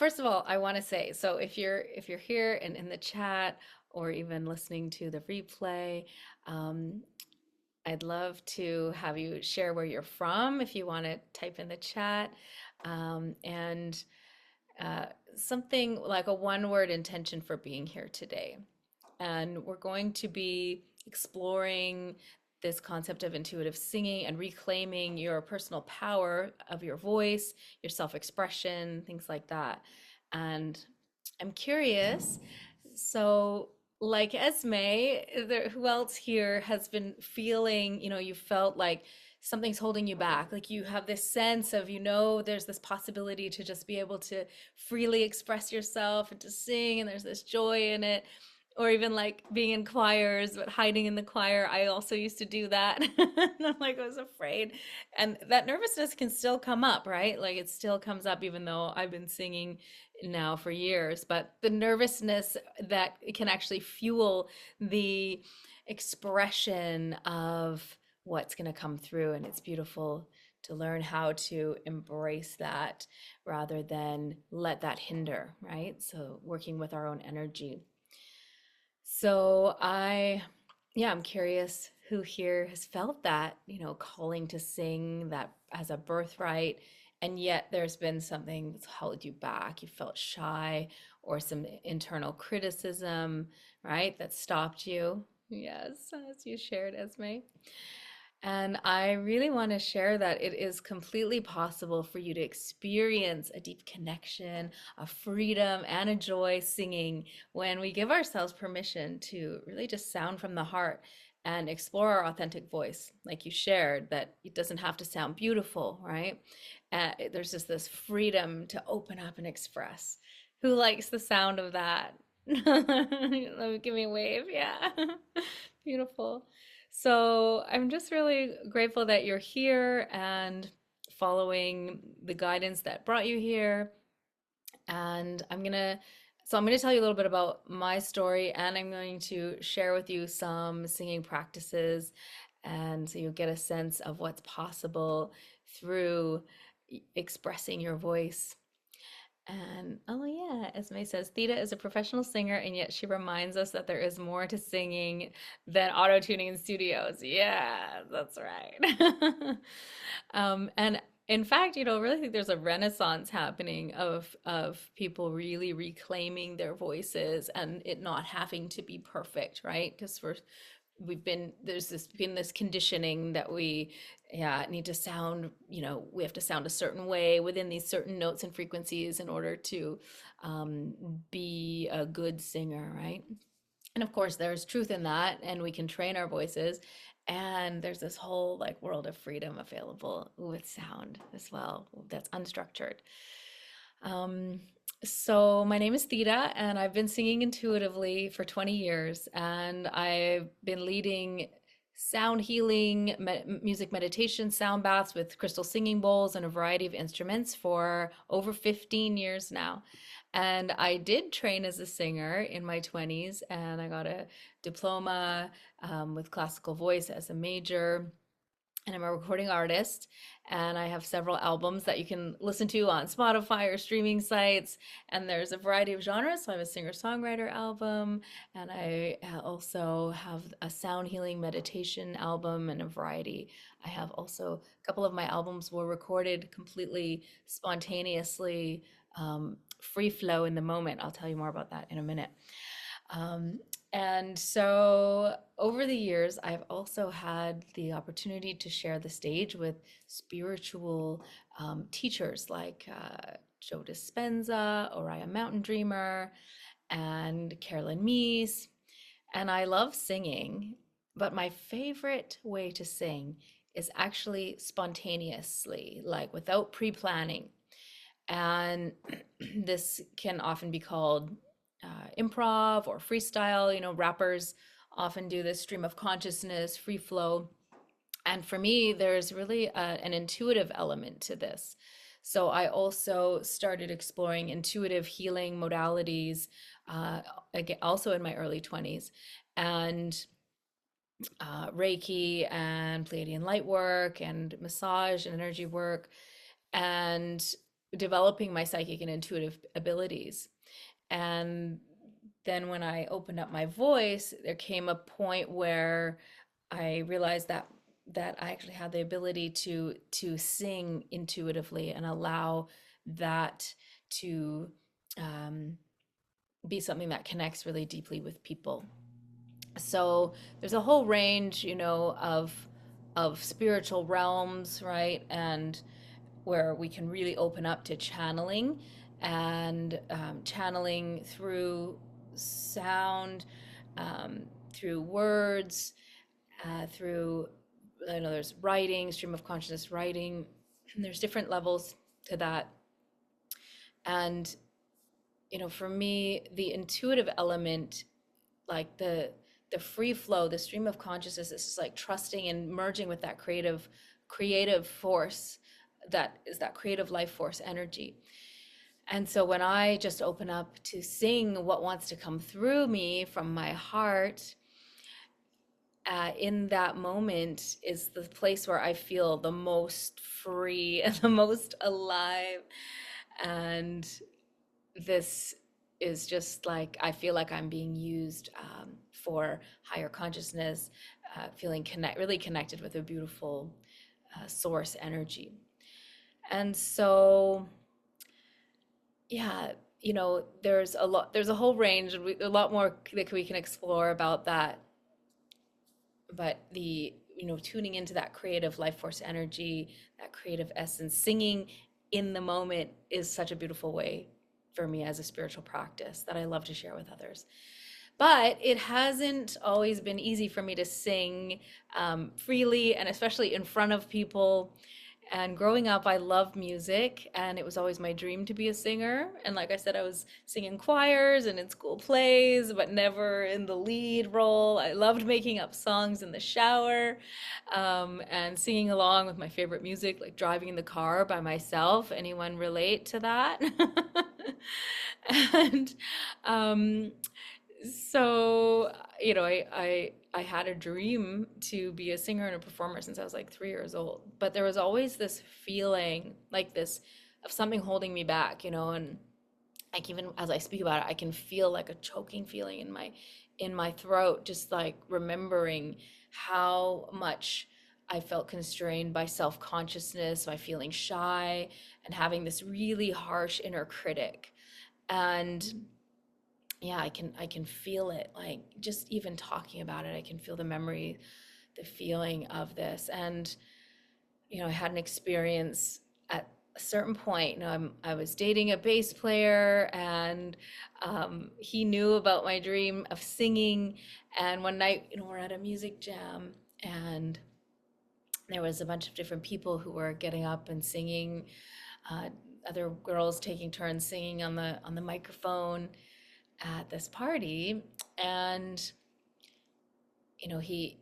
First of all, I want to say, so if you're here and in the chat or even listening to the replay, um, I'd love to have you share where you're from if you want to type in the chat. And uh, Something like a one-word intention for being here today. And we're going to be exploring this concept of intuitive singing and reclaiming your personal power of your voice, your self expression, things like that. And I'm curious, so like Esme, who else here has been feeling, you felt like something's holding you back? Like you have this sense of, there's this possibility to just be able to freely express yourself and to sing, and there's this joy in it. Or even like being in choirs, but hiding in the choir. I also used to do that. And I'm like, I was afraid. And that nervousness can still come up, right? Like it still comes up, even though I've been singing now for years. But the nervousness that can actually fuel the expression of what's going to come through. And it's beautiful to learn how to embrace that rather than let that hinder, right? So working with our own energy. So yeah, I'm curious who here has felt that, calling to sing that as a birthright, and yet there's been something that's held you back. You felt shy or some internal criticism, right? That stopped you. Yes, as you shared, Esme. And I really want to share that it is completely possible for you to experience a deep connection, a freedom, and a joy singing when we give ourselves permission to really just sound from the heart and explore our authentic voice. Like you shared, that it doesn't have to sound beautiful, right? There's just this freedom to open up and express. Who likes the sound of that? Let me give me a wave. Yeah. Beautiful. So I'm just really grateful that you're here and following the guidance that brought you here. And I'm gonna tell you a little bit about my story, and I'm going to share with you some singing practices, and so you'll get a sense of what's possible through expressing your voice. And oh yeah, Esme says Theta is a professional singer, and yet she reminds us that there is more to singing than auto tuning in studios. Yeah, that's right. And in fact, I really think there's a renaissance happening of people really reclaiming their voices and it not having to be perfect, right? Because there's been this conditioning that we, yeah, need to sound, we have to sound a certain way within these certain notes and frequencies in order to be a good singer, right? And of course there's truth in that, and we can train our voices, and there's this whole like world of freedom available with sound as well that's unstructured. um, so my name is Theta, and I've been singing intuitively for 20 years, and I've been leading sound healing, music meditation, sound baths with crystal singing bowls and a variety of instruments for over 15 years now. And I did train as a singer in my 20s, and I got a diploma with classical voice as a major, and I'm a recording artist, and I have several albums that you can listen to on Spotify or streaming sites. And there's a variety of genres. So I have a singer-songwriter album, and I also have a sound healing meditation album, and a variety. I have also a couple of my albums were recorded completely spontaneously, free flow in the moment. I'll tell you more about that in a minute. Um, and so over the years, I've also had the opportunity to share the stage with spiritual teachers like Joe Dispenza, Orion Mountain Dreamer, and Carolyn Meese. And I love singing, but my favorite way to sing is actually spontaneously, like without pre-planning. And this can often be called improv or freestyle. Rappers often do this stream of consciousness, free flow. And for me, there's really an intuitive element to this. So I also started exploring intuitive healing modalities, again, also in my early 20s, and Reiki and Pleiadian light work and massage and energy work. And developing my psychic and intuitive abilities. And then when I opened up my voice, there came a point where I realized that I actually had the ability to sing intuitively and allow that to um, be something that connects really deeply with people. So there's a whole range, of spiritual realms, right? And where we can really open up to channeling and channeling through sound, um, through words, through, there's writing, stream of consciousness writing. There's different levels to that. And, for me, the intuitive element, like the free flow, the stream of consciousness, is just like trusting and merging with that creative force, that is that creative life force energy. And so when I just open up to sing what wants to come through me from my heart, in that moment is the place where I feel the most free and the most alive. And this is just like, I feel like I'm being used for higher consciousness, feeling really connected with a beautiful source energy. And so, yeah, there's a whole range, a lot more that we can explore about that. But tuning into that creative life force energy, that creative essence, singing in the moment is such a beautiful way for me as a spiritual practice that I love to share with others. But it hasn't always been easy for me to sing freely, and especially in front of people. And growing up, I loved music, and it was always my dream to be a singer. And like I said, I was singing choirs and in school plays, but never in the lead role. I loved making up songs in the shower, and singing along with my favorite music, like driving in the car by myself. Anyone relate to that? And um, so, I had a dream to be a singer and a performer since I was like 3 years old. But there was always this feeling like this of something holding me back, and like even as I speak about it, I can feel like a choking feeling in my throat, just like remembering how much I felt constrained by self-consciousness, by feeling shy and having this really harsh inner critic. And yeah, I can feel it, like just even talking about it, I can feel the memory, the feeling of this. And I had an experience at a certain point. I was dating a bass player, and he knew about my dream of singing. And one night, we're at a music jam, and there was a bunch of different people who were getting up and singing, uh, other girls taking turns singing on the microphone at this party. And he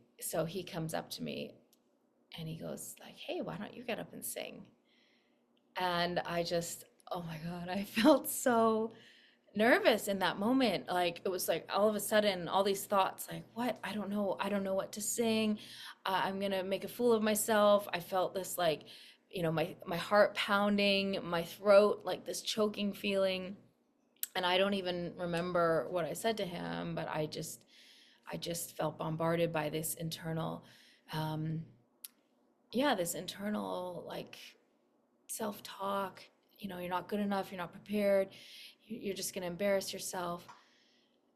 comes up to me and he goes like, "Hey, why don't you get up and sing?" And I just, oh my God, I felt so nervous in that moment. Like it was like all of a sudden all these thoughts, like, what? I don't know what to sing. I'm gonna make a fool of myself. I felt this, like, my heart pounding, my throat, like this choking feeling. And I don't even remember what I said to him, but I just felt bombarded by this internal, um, yeah, this internal, like, self-talk. You're not good enough, you're not prepared, you're just going to embarrass yourself.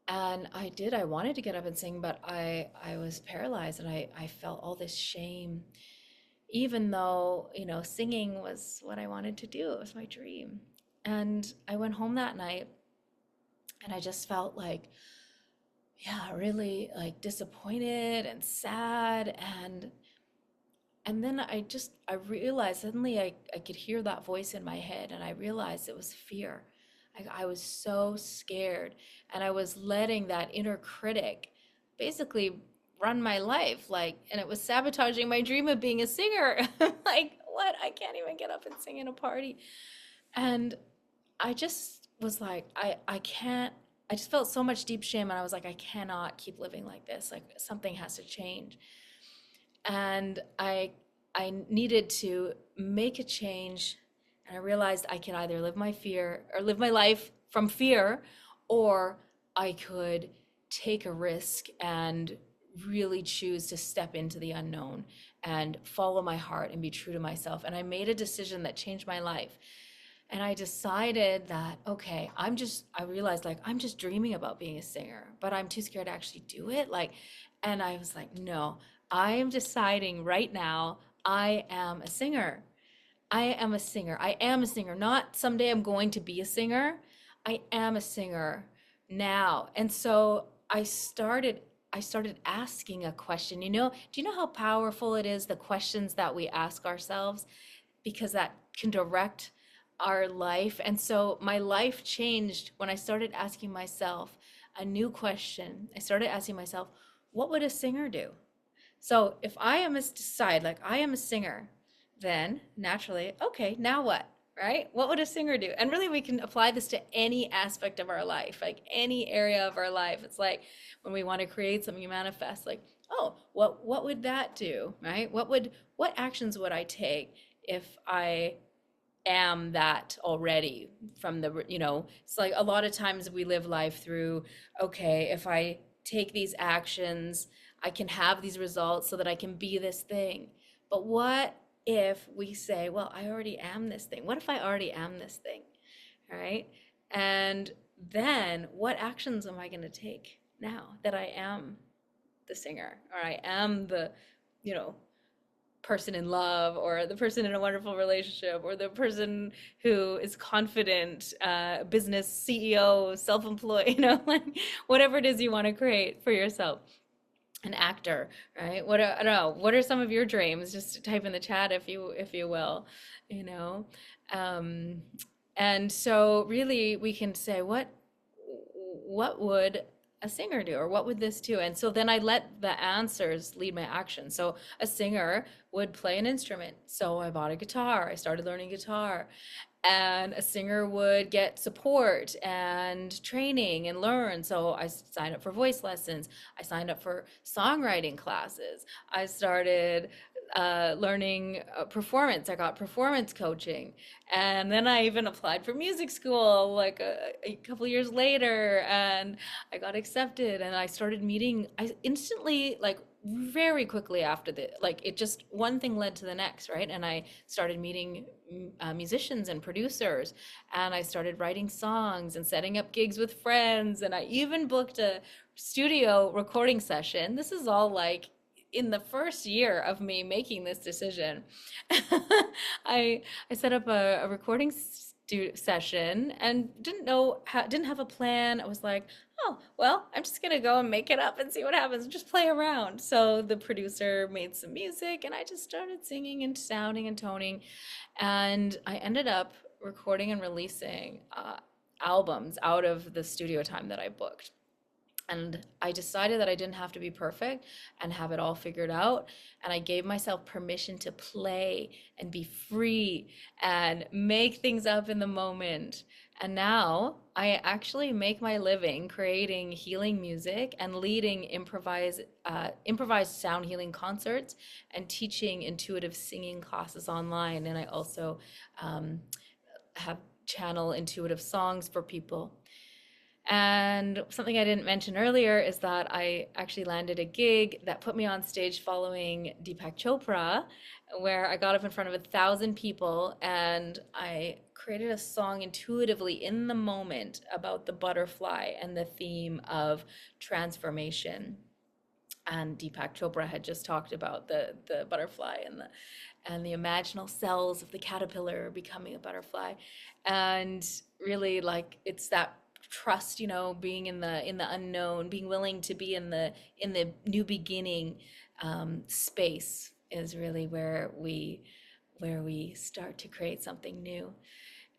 And I wanted to get up and sing, but I was paralyzed, and I felt all this shame, even though, singing was what I wanted to do. It was my dream. And I went home that night, and I just felt like, yeah, really like disappointed and sad. And then I realized suddenly, I could hear that voice in my head, and I realized it was fear. I was so scared, and I was letting that inner critic basically run my life, like, and it was sabotaging my dream of being a singer. Like, what? I can't even get up and sing in a party. And I just was like, I can't, I just felt so much deep shame, and I was like, I cannot keep living like this. Like, something has to change. And I needed to make a change And I realized I could either live my fear or live my life from fear, or I could take a risk and really choose to step into the unknown and follow my heart and be true to myself. And I made a decision that changed my life. And I decided that, okay, I realized like I'm just dreaming about being a singer, but I'm too scared to actually do it. Like, and I was like, no, I am deciding right now I am a singer. I am a singer. I am a singer. Not someday I'm going to be a singer. I am a singer now. And so I started asking a question. Do you know how powerful it is, the questions that we ask ourselves? Because that can direct our life. And so my life changed when I started asking myself a new question. I started asking myself, what would a singer do? So if I am a decide like I am a singer, then naturally, okay, now what? Right? What would a singer do? And really we can apply this to any aspect of our life, like any area of our life. It's like when we want to create something, manifest, like, oh, what would that do? Right? What actions would I take if I am that already from it's like a lot of times we live life through, okay, if I take these actions, I can have these results so that I can be this thing. But what if we say, well, I already am this thing? What if I already am this thing? All right. And then what actions am I going to take now that I am the singer, or I am the, you know, person in love, or the person in a wonderful relationship, or the person who is confident, business CEO, self-employed, like whatever it is you want to create for yourself. An actor, right? I don't know. What are some of your dreams? Just type in the chat if you will, you know. Um, and so really we can say what would a singer do, or what would this do? And so then I let the answers lead my action. So a singer would play an instrument. So I bought a guitar. I started learning guitar. And a singer would get support and training and learn. So I signed up for voice lessons. I signed up for songwriting classes. I started learning performance. I got performance coaching. And then I even applied for music school like a couple years later, and I got accepted. And I started meeting, I instantly, like very quickly after like it just one thing led to the next, right? And I started meeting musicians and producers, and I started writing songs and setting up gigs with friends, and I even booked a studio recording session. This is all like in the first year of me making this decision. I set up a recording session and didn't have a plan. I was like, oh, well, I'm just gonna go and make it up and see what happens, just play around. So the producer made some music, and I just started singing and sounding and toning, and I ended up recording and releasing albums out of the studio time that I booked. And I decided that I didn't have to be perfect and have it all figured out. And I gave myself permission to play and be free and make things up in the moment. And now I actually make my living creating healing music and leading improvised sound healing concerts and teaching intuitive singing classes online. And I also have channel intuitive songs for people. And something I didn't mention earlier is that I actually landed a gig that put me on stage following Deepak Chopra, where I got up in front of 1,000 people and I created a song intuitively in the moment about the butterfly and the theme of transformation. And Deepak Chopra had just talked about the butterfly and the imaginal cells of the caterpillar becoming a butterfly. And really, like, it's that trust, being in the unknown, being willing to be in the new beginning space is really where we start to create something new.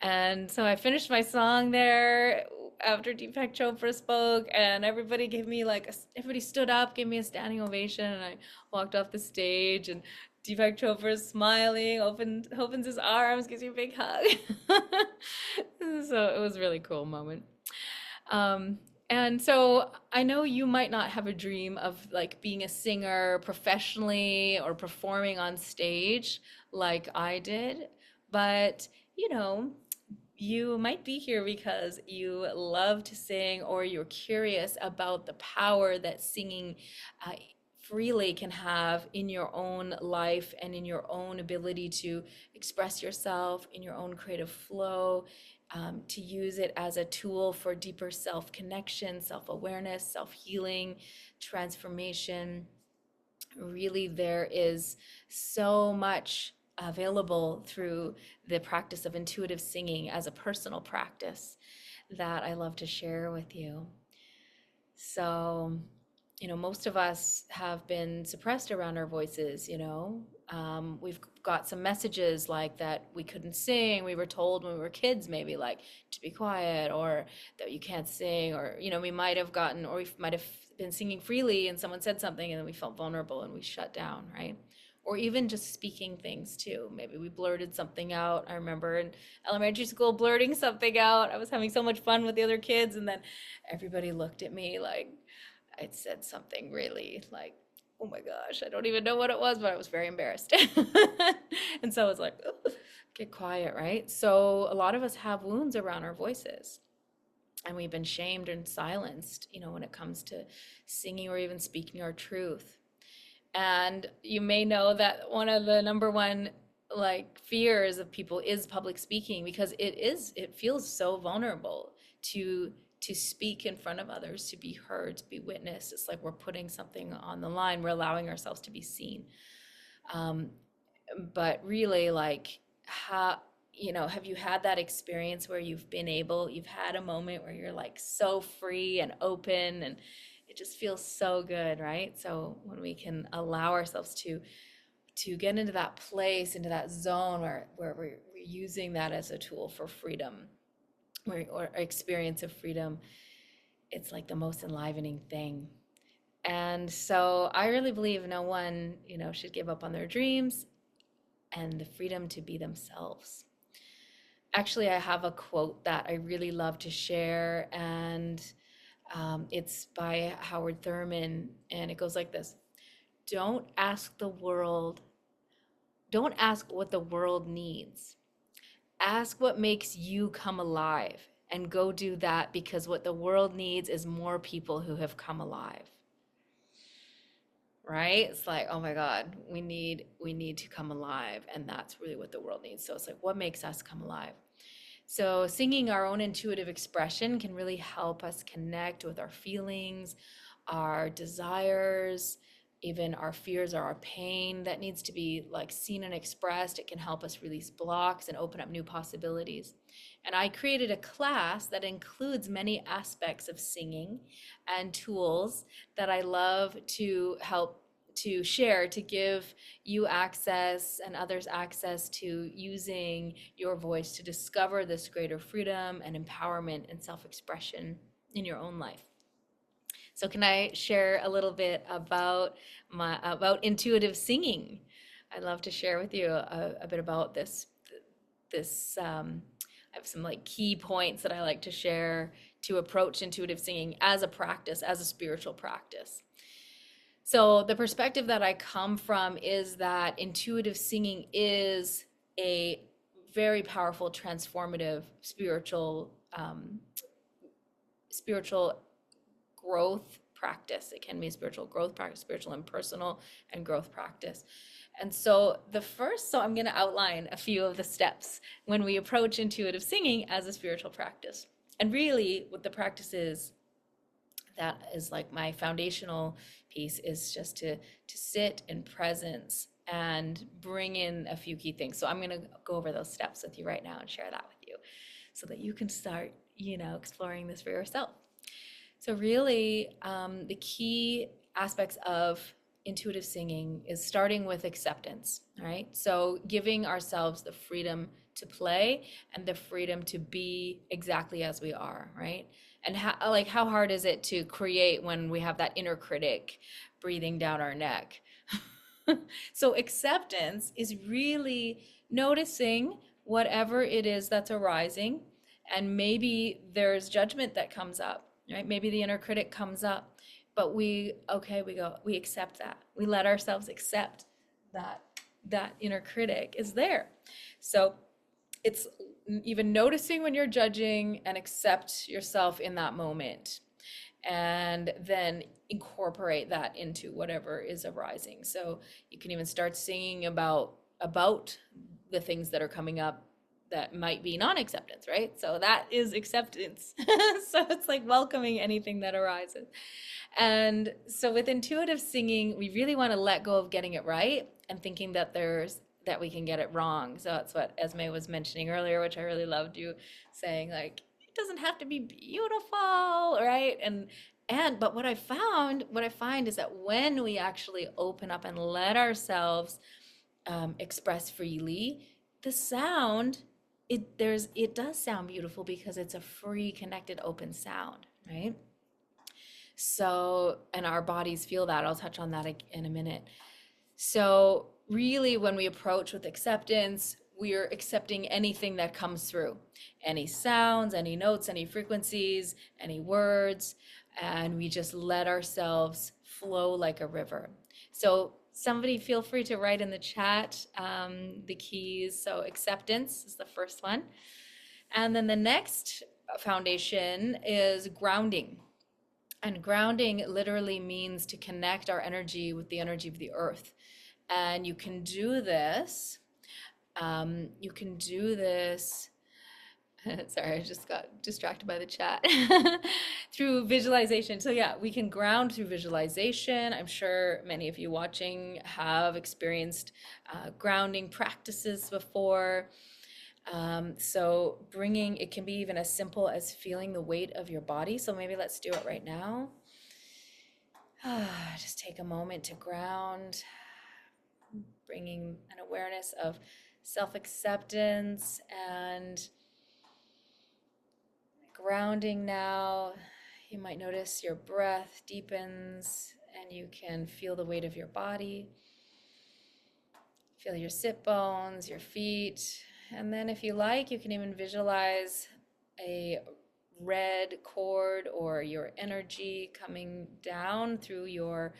And so I finished my song there after Deepak Chopra spoke, and everybody stood up, gave me a standing ovation, and I walked off the stage, and Deepak Chopra is smiling, opens his arms, gives you a big hug. So it was a really cool moment. And so I know you might not have a dream of like being a singer professionally or performing on stage like I did, but you know, you might be here because you love to sing or you're curious about the power that singing uh, freely can have in your own life and in your own ability to express yourself in your own creative flow, to use it as a tool for deeper self connection, self awareness, self healing, transformation. Really, there is so much available through the practice of intuitive singing as a personal practice that I love to share with you. So, most of us have been suppressed around our voices, we've got some messages like that we couldn't sing. We were told when we were kids, maybe like to be quiet or that you can't sing, or, we might have gotten, or we might have been singing freely and someone said something and then we felt vulnerable and we shut down, right? Or even just speaking things too. Maybe we blurted something out. I remember in elementary school blurting something out. I was having so much fun with the other kids, and then everybody looked at me like I'd said something really like, oh my gosh, I don't even know what it was, but I was very embarrassed. And so I was like, "Oh, get quiet," right? So a lot of us have wounds around our voices. And we've been shamed and silenced, when it comes to singing or even speaking our truth. And you may know that one of the number one like fears of people is public speaking, because it feels so vulnerable to speak in front of others, to be heard, to be witnessed. It's like we're putting something on the line, we're allowing ourselves to be seen. um, but really, like, how, have you had that experience where you've had a moment where you're like so free and open, and it just feels so good, right? So when we can allow ourselves to get into that place, into that zone where we're using that as a tool for freedom, or experience of freedom, it's like the most enlivening thing. And so I really believe no one, should give up on their dreams and the freedom to be themselves. Actually, I have a quote that I really love to share, and it's by Howard Thurman, and it goes like this: Don't ask the world, don't ask what the world needs. Ask what makes you come alive, and go do that, because what the world needs is more people who have come alive. Right? It's like, oh my God, we need to come alive, and that's really what the world needs. So it's like, what makes us come alive? So singing our own intuitive expression can really help us connect with our feelings, our desires, even our fears or our pain that needs to be like seen and expressed. It can help us release blocks and open up new possibilities. And I created a class that includes many aspects of singing and tools that I love to help to share, to give you access and others access to using your voice to discover this greater freedom and empowerment and self-expression in your own life. So can I share a little bit about intuitive singing? I'd love to share with you a bit about this I have some like key points that I like to share to approach intuitive singing as a practice, as a spiritual practice. So the perspective that I come from is that intuitive singing is a very powerful, transformative spiritual growth practice. It can be a spiritual growth practice, spiritual and personal and growth practice. And so I'm going to outline a few of the steps when we approach intuitive singing as a spiritual practice. And really what the practice is, that is like my foundational piece, is just to sit in presence and bring in a few key things. So I'm going to go over those steps with you right now and share that with you so that you can start, exploring this for yourself. So really, the key aspects of intuitive singing is starting with acceptance, right? So giving ourselves the freedom to play and the freedom to be exactly as we are, right? And how hard is it to create when we have that inner critic breathing down our neck? So acceptance is really noticing whatever it is that's arising, and maybe there's judgment that comes up, right? Maybe the inner critic comes up, but we accept that. We let ourselves accept that inner critic is there. So it's even noticing when you're judging and accept yourself in that moment, and then incorporate that into whatever is arising. So you can even start singing about the things that are coming up that might be non-acceptance, right? So that is acceptance. So it's like welcoming anything that arises. And so with intuitive singing, we really want to let go of getting it right and thinking that we can get it wrong. So that's what Esme was mentioning earlier, which I really loved you saying, like, it doesn't have to be beautiful, right? And but what I find is that when we actually open up and let ourselves express freely, the sound, it does sound beautiful because it's a free, connected, open sound, right? So, and our bodies feel that. I'll touch on that in a minute. So, really, when we approach with acceptance, we're accepting anything that comes through, any sounds, any notes, any frequencies, any words, and we just let ourselves flow like a river. So, somebody feel free to write in the chat the keys. So, acceptance is the first one. And then the next foundation is grounding. And grounding literally means to connect our energy with the energy of the earth. And you can do this. You can do this. Sorry, I just got distracted by the chat. Through visualization. So, yeah, we can ground through visualization. I'm sure many of you watching have experienced grounding practices before. So, bringing it can be even as simple as feeling the weight of your body. So, maybe let's do it right now. Just take a moment to ground, bringing an awareness of self-acceptance and grounding now. You might notice your breath deepens and you can feel the weight of your body. Feel your sit bones, your feet. And then if you like, you can even visualize a red cord or your energy coming down through your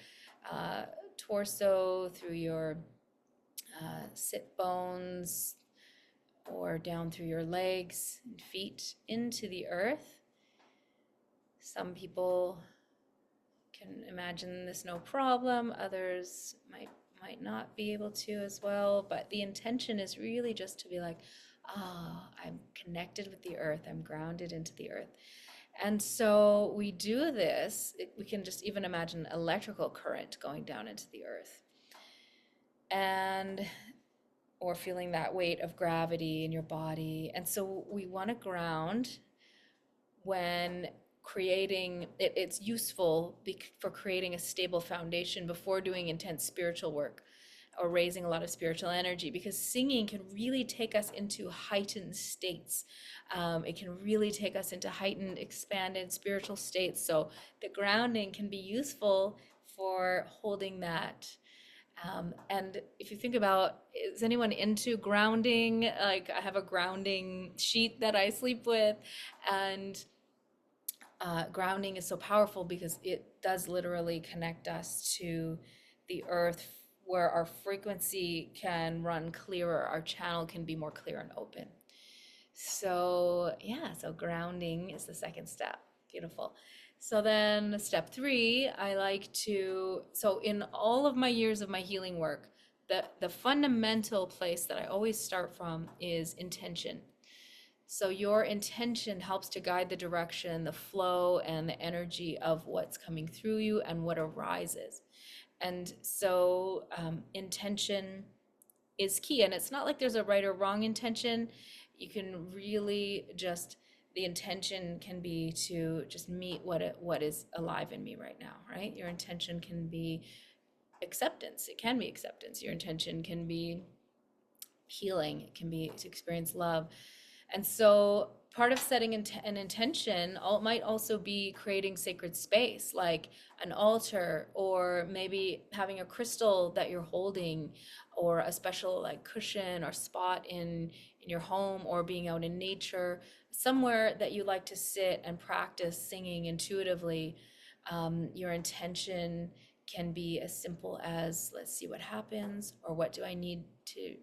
torso, through your sit bones, or down through your legs and feet into the earth. Some people can imagine this no problem, others might not be able to as well, but the intention is really just to be like, I'm connected with the earth, I'm grounded into the earth. And so we do this, we can just even imagine electrical current going down into the earth. And or feeling that weight of gravity in your body. And so we want to ground when creating it's useful for creating a stable foundation before doing intense spiritual work or raising a lot of spiritual energy, because singing can really take us into heightened states. It can really take us into heightened, expanded spiritual states. So the grounding can be useful for holding that. And if you think about, is anyone into grounding? Like, I have a grounding sheet that I sleep with, and grounding is so powerful because it does literally connect us to the earth, where our frequency can run clearer, our channel can be more clear and open. So, yeah, so grounding is the second step. Beautiful. So then step 3, so in all of my years of my healing work, the fundamental place that I always start from is intention. So your intention helps to guide the direction, the flow, and the energy of what's coming through you and what arises. And so intention is key. And it's not like there's a right or wrong intention. You can really just, the intention can be to just meet what is alive in me right now, right? Your intention can be acceptance. It can be acceptance. Your intention can be healing. It can be to experience love. And so part of setting an intention might also be creating sacred space, like an altar, or maybe having a crystal that you're holding, or a special like cushion or spot in your home, or being out in nature, somewhere that you like to sit and practice singing intuitively. Your intention can be as simple as, let's see what happens, or what do I need to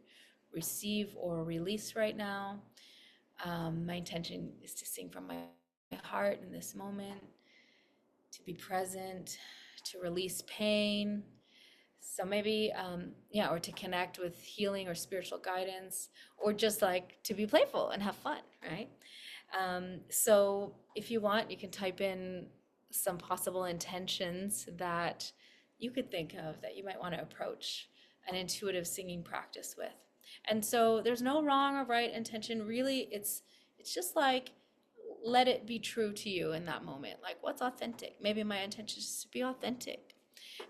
receive or release right now. My intention is to sing from my heart in this moment, to be present, to release pain. So maybe, yeah, or to connect with healing or spiritual guidance, or just like to be playful and have fun, right? So if you want, you can type in some possible intentions that you could think of that you might want to approach an intuitive singing practice with. And so there's no wrong or right intention. Really, it's just like let it be true to you in that moment. Like what's authentic? Maybe my intention is to be authentic.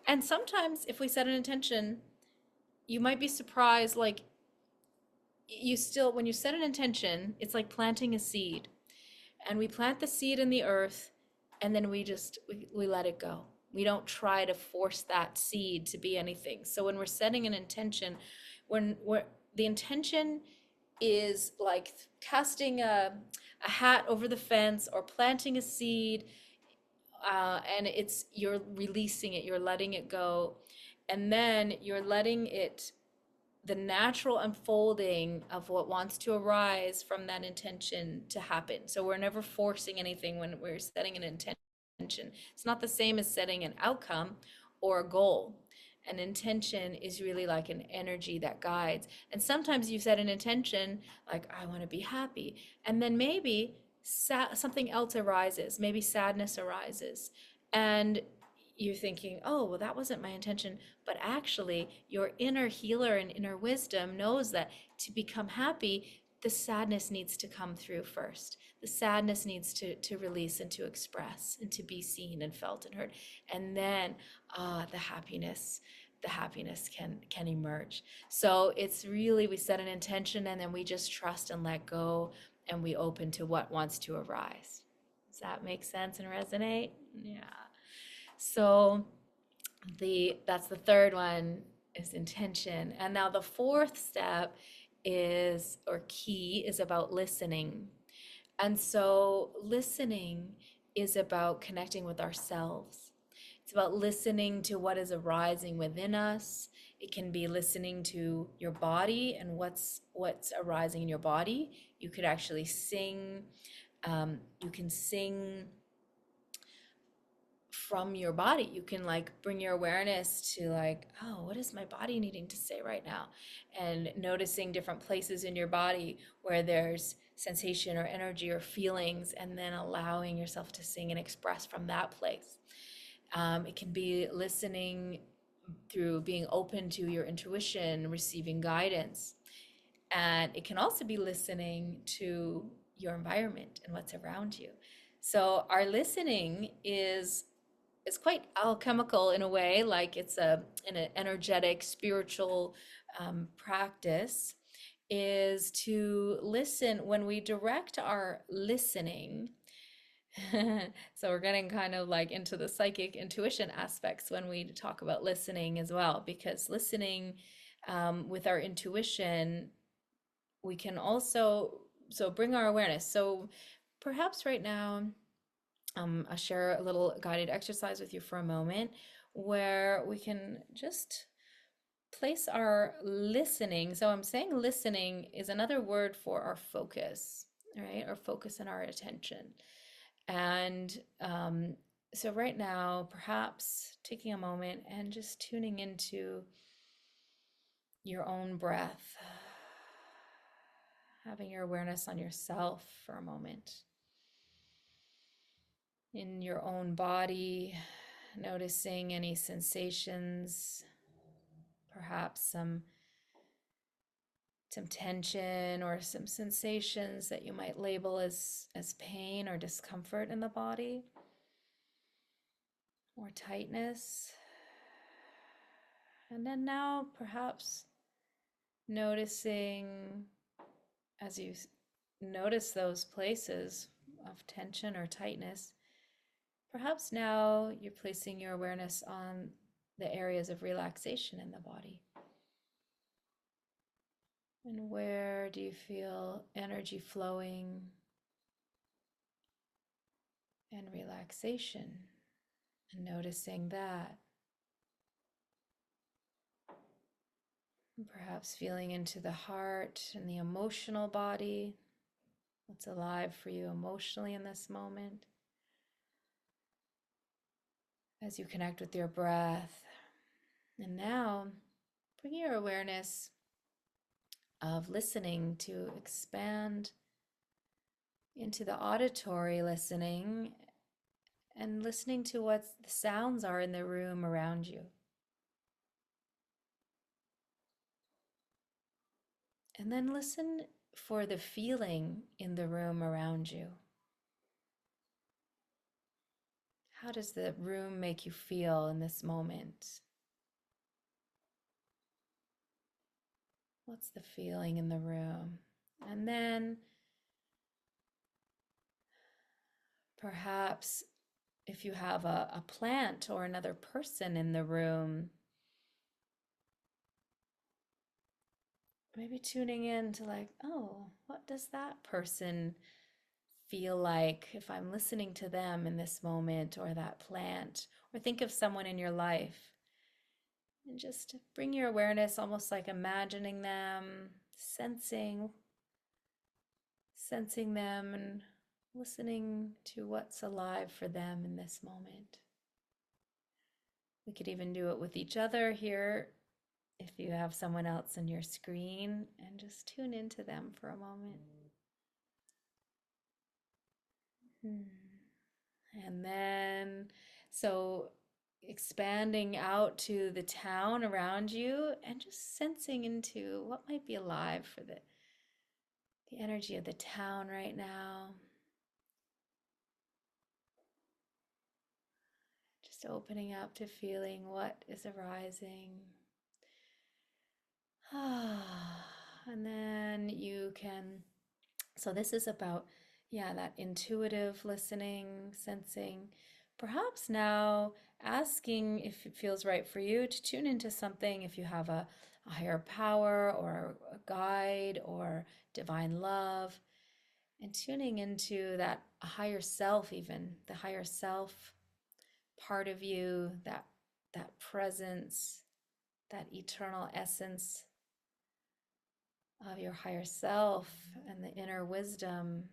And sometimes if we set an intention, you might be surprised, like you still, when you set an intention, it's like planting a seed. And we plant the seed in the earth, and then we let it go. We don't try to force that seed to be anything. So when we're setting an intention, when we're the intention is like casting a hat over the fence or planting a seed, and it's you're releasing it, you're letting it go, and then you're letting it the natural unfolding of what wants to arise from that intention to happen. So we're never forcing anything when we're setting an intention. It's not the same as setting an outcome or a goal. An intention is really like an energy that guides. And sometimes you set an intention like, I want to be happy. And then maybe something else arises, maybe sadness arises. And you're thinking, oh, well, that wasn't my intention. But actually, your inner healer and inner wisdom knows that to become happy, the sadness needs to come through first. The sadness needs to release and to express and to be seen and felt and heard. And then the happiness can emerge. So it's really, we set an intention and then we just trust and let go and we open to what wants to arise. Does that make sense and resonate? Yeah. So that's the third one, is intention. And now the fourth step is, or key, is about listening. And so listening is about connecting with ourselves. It's about listening to what is arising within us. It can be listening to your body and what's arising in your body. You could actually sing. You can sing from your body. You can like bring your awareness to like, oh, what is my body needing to say right now? And noticing different places in your body where there's sensation or energy or feelings, and then allowing yourself to sing and express from that place. It can be listening through being open to your intuition, receiving guidance. And it can also be listening to your environment and what's around you. So our listening is quite alchemical in a way, like it's an energetic spiritual practice, is to listen. When we direct our listening, so we're getting kind of like into the psychic intuition aspects when we talk about listening as well, because listening with our intuition, we can also bring our awareness. So perhaps right now, I'll share a little guided exercise with you for a moment where we can just place our listening. So I'm saying listening is another word for our focus, right? Our focus and our attention. And so right now, perhaps taking a moment and just tuning into your own breath, having your awareness on yourself for a moment. In your own body, noticing any sensations, perhaps some tension or some sensations that you might label as pain or discomfort in the body, or tightness. And then now perhaps noticing, as you notice those places of tension or tightness, perhaps now you're placing your awareness on the areas of relaxation in the body. And where do you feel energy flowing and relaxation? And noticing that. And perhaps feeling into the heart and the emotional body. what's alive for you emotionally in this moment as you connect with your breath. And now bring your awareness of listening to expand into the auditory listening and listening to what the sounds are in the room around you. And then listen for the feeling in the room around you. How does the room make you feel in this moment? What's the feeling in the room? And then perhaps if you have a plant or another person in the room, maybe tuning in to like, oh, what does that person feel like if I'm listening to them in this moment, or that plant, or think of someone in your life and just bring your awareness almost like imagining them, sensing them and listening to what's alive for them in this moment. We could even do it with each other here if you have someone else on your screen, and just tune into them for a moment. And then, so expanding out to the town around you and just sensing into what might be alive for the energy of the town right now. Just opening up to feeling what is arising. And then you can, so this is about, yeah, that intuitive listening, sensing. Perhaps now asking if it feels right for you to tune into something, if you have a higher power or a guide or divine love, and tuning into that higher self, even the higher self part of you, that presence, that eternal essence of your higher self and the inner wisdom,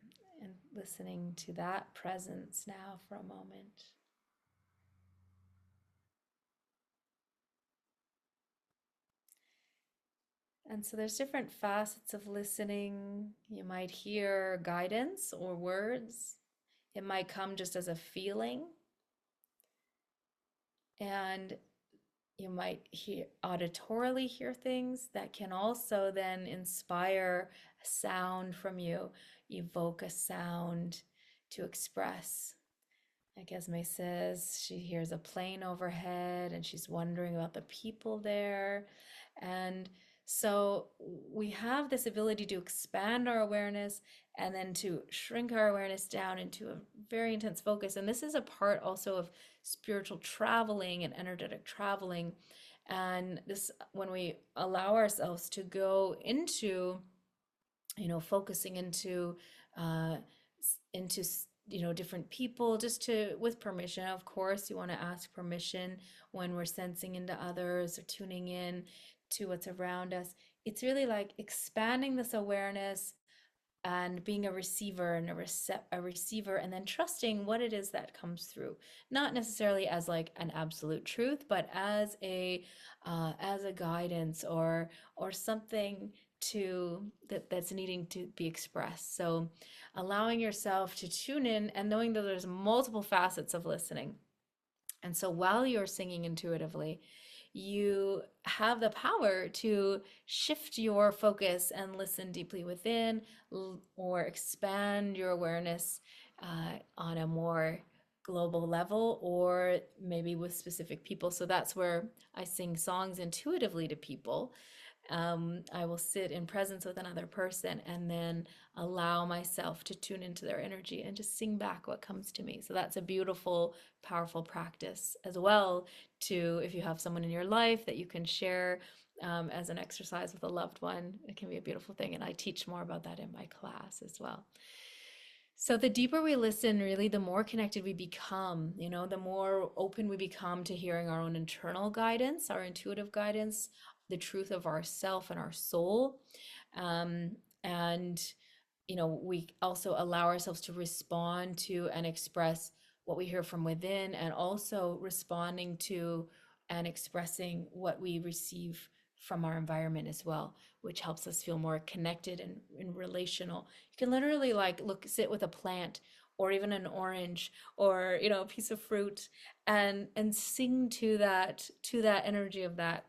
and listening to that presence now for a moment. And so there's different facets of listening. You might hear guidance or words. It might come just as a feeling. And you might hear auditorily hear things that can also then inspire a sound from you, evoke a sound to express. Like Esme says, she hears a plane overhead and she's wondering about the people there. And so we have this ability to expand our awareness and then to shrink our awareness down into a very intense focus. And this is a part also of spiritual traveling and energetic traveling. And this, when we allow ourselves to go into, focusing uh, into different people, just to, with permission, of course you want to ask permission when we're sensing into others or tuning in to what's around us. It's really like expanding this awareness and being a receiver and a receiver, and then trusting what it is that comes through, not necessarily as like an absolute truth, but as a guidance or something that's needing to be expressed. So allowing yourself to tune in and knowing that there's multiple facets of listening. And so while you're singing intuitively, you have the power to shift your focus and listen deeply within, or expand your awareness on a more global level, or maybe with specific people. So that's where I sing songs intuitively to people. I will sit in presence with another person and then allow myself to tune into their energy and just sing back what comes to me. So that's a beautiful, powerful practice as well. To, if you have someone in your life that you can share as an exercise with a loved one, it can be a beautiful thing. And I teach more about that in my class as well. So the deeper we listen, really, the more connected we become, the more open we become to hearing our own internal guidance, our intuitive guidance, the truth of ourself and our soul. And we also allow ourselves to respond to and express what we hear from within, and also responding to and expressing what we receive from our environment as well, which helps us feel more connected and relational. You can literally like sit with a plant or even an orange or a piece of fruit and sing to that energy of that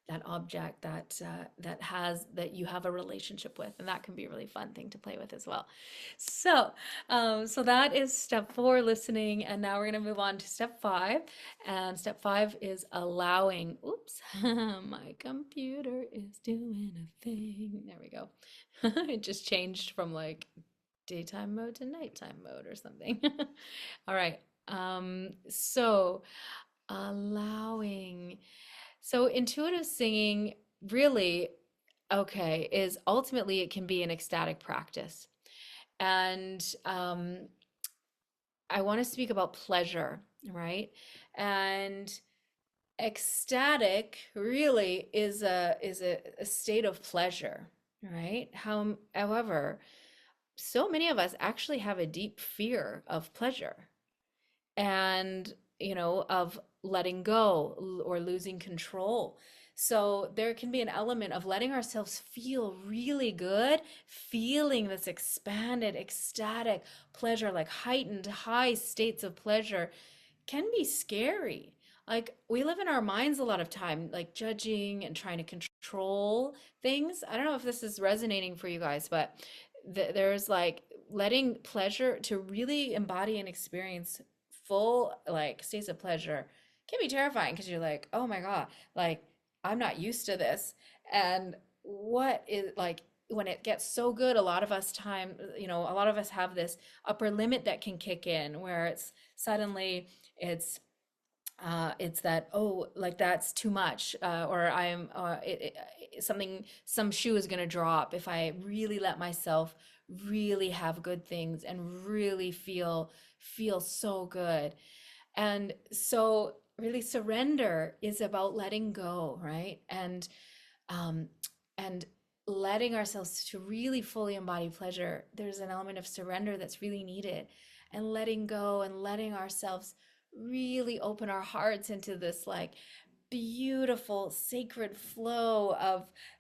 that object that you have a relationship with, and that can be a really fun thing to play with as well. So that is step 4, listening, and now we're going to move on to step 5. And step 5 is allowing. Oops, my computer is doing a thing. There we go. It just changed from like daytime mode to nighttime mode or something. All right. So allowing. So intuitive singing really, okay, is ultimately it can be an ecstatic practice. And I want to speak about pleasure, right? And ecstatic really is a state of pleasure, right? However, so many of us actually have a deep fear of pleasure and of letting go or losing control. So there can be an element of letting ourselves feel really good, feeling this expanded ecstatic pleasure, like heightened high states of pleasure, can be scary. Like we live in our minds a lot of time, like judging and trying to control things. I don't know if this is resonating for you guys, but there's like letting pleasure to really embody and experience full like states of pleasure can be terrifying because you're like, oh my God, like I'm not used to this. And what is like when it gets so good, a lot of us have this upper limit that can kick in where it's suddenly it's it's that, oh, like that's too much, or I'm something, some shoe is going to drop if I really let myself really have good things and really feel so good. And so really surrender is about letting go, right? Um, and letting ourselves to really fully embody pleasure, there's an element of surrender that's really needed, and letting go and letting ourselves really open our hearts into this like beautiful sacred flow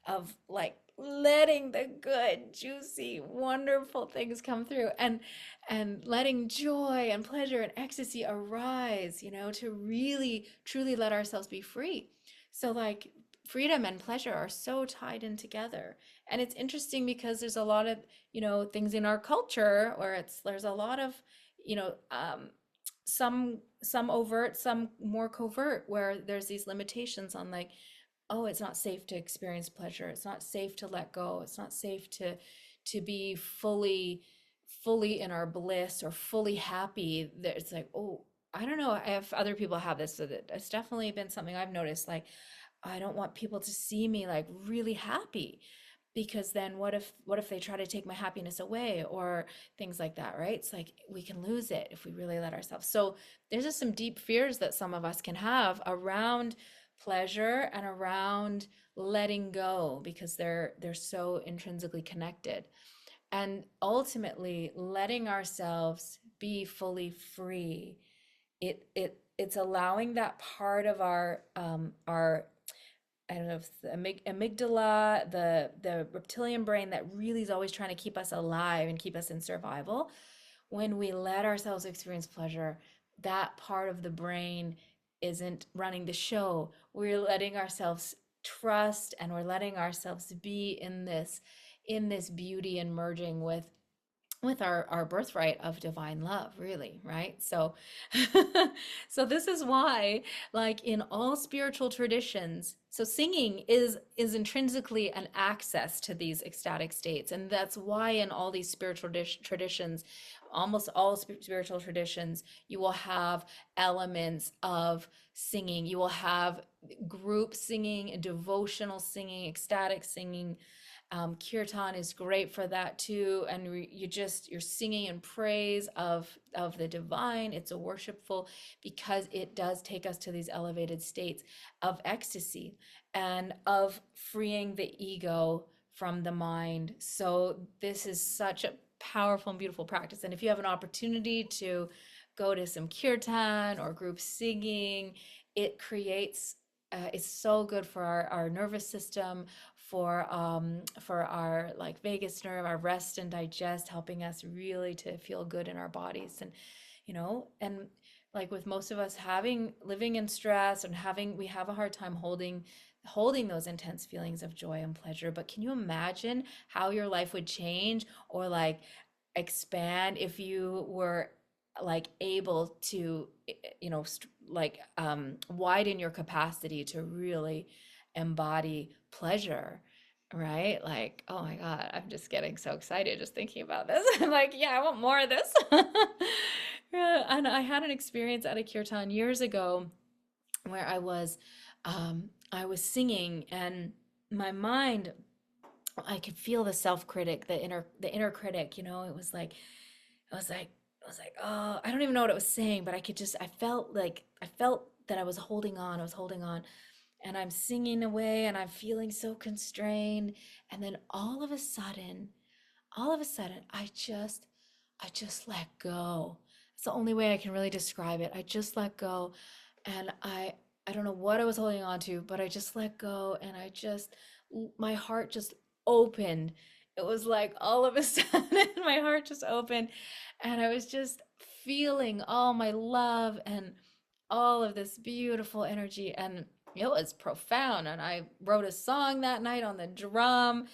of like letting the good juicy wonderful things come through, and letting joy and pleasure and ecstasy arise, to really truly let ourselves be free. So like freedom and pleasure are so tied in together. And it's interesting because there's a lot of things in our culture where there's a lot of you know some overt, some more covert, where there's these limitations on like, oh, it's not safe to experience pleasure, it's not safe to let go, it's not safe to be fully in our bliss or fully happy. That it's like, oh, I don't know if other people have this, so that it's definitely been something I've noticed, like I don't want people to see me like really happy, because then what if they try to take my happiness away or things like that, right? It's like we can lose it if we really let ourselves. So there's just some deep fears that some of us can have around pleasure and around letting go, because they're so intrinsically connected. And ultimately letting ourselves be fully free, it's allowing that part of our I don't know if the amygdala, the reptilian brain that really is always trying to keep us alive and keep us in survival. When we let ourselves experience pleasure, that part of the brain isn't running the show. We're letting ourselves trust, and we're letting ourselves be in this beauty and merging with our birthright of divine love, really, right? So so this is why, like in all spiritual traditions, so singing is intrinsically an access to these ecstatic states. And that's why in all these spiritual traditions, almost all spiritual traditions, you will have elements of singing. You will have group singing, devotional singing, ecstatic singing. Kirtan is great for that too, and you're singing in praise of the divine. It's a worshipful, because it does take us to these elevated states of ecstasy and of freeing the ego from the mind. So this is such a powerful and beautiful practice. And if you have an opportunity to go to some kirtan or group singing, it creates it's so good for our nervous system, for our like vagus nerve, our rest and digest, helping us really to feel good in our bodies. And and like with most of us having living in stress and having we have a hard time holding those intense feelings of joy and pleasure. But can you imagine how your life would change or like expand if you were like able to widen your capacity to really embody pleasure, right? Like, oh my God, I'm just getting so excited just thinking about this. I'm like, yeah, I want more of this. Yeah, and I had an experience at a kirtan years ago where I was singing, and my mind, I could feel the self-critic, the inner critic, it was like I was like I was like, oh, I don't even know what it was saying, but I felt that I was holding on, and I'm singing away and I'm feeling so constrained, and then all of a sudden I just let go. It's the only way I can really describe it. I just let go, and I don't know what I was holding on to, but I just let go, and my heart just opened. It was like all of a sudden my heart just opened, and I was just feeling all my love and all of this beautiful energy, and it was profound. And I wrote a song that night on the drum.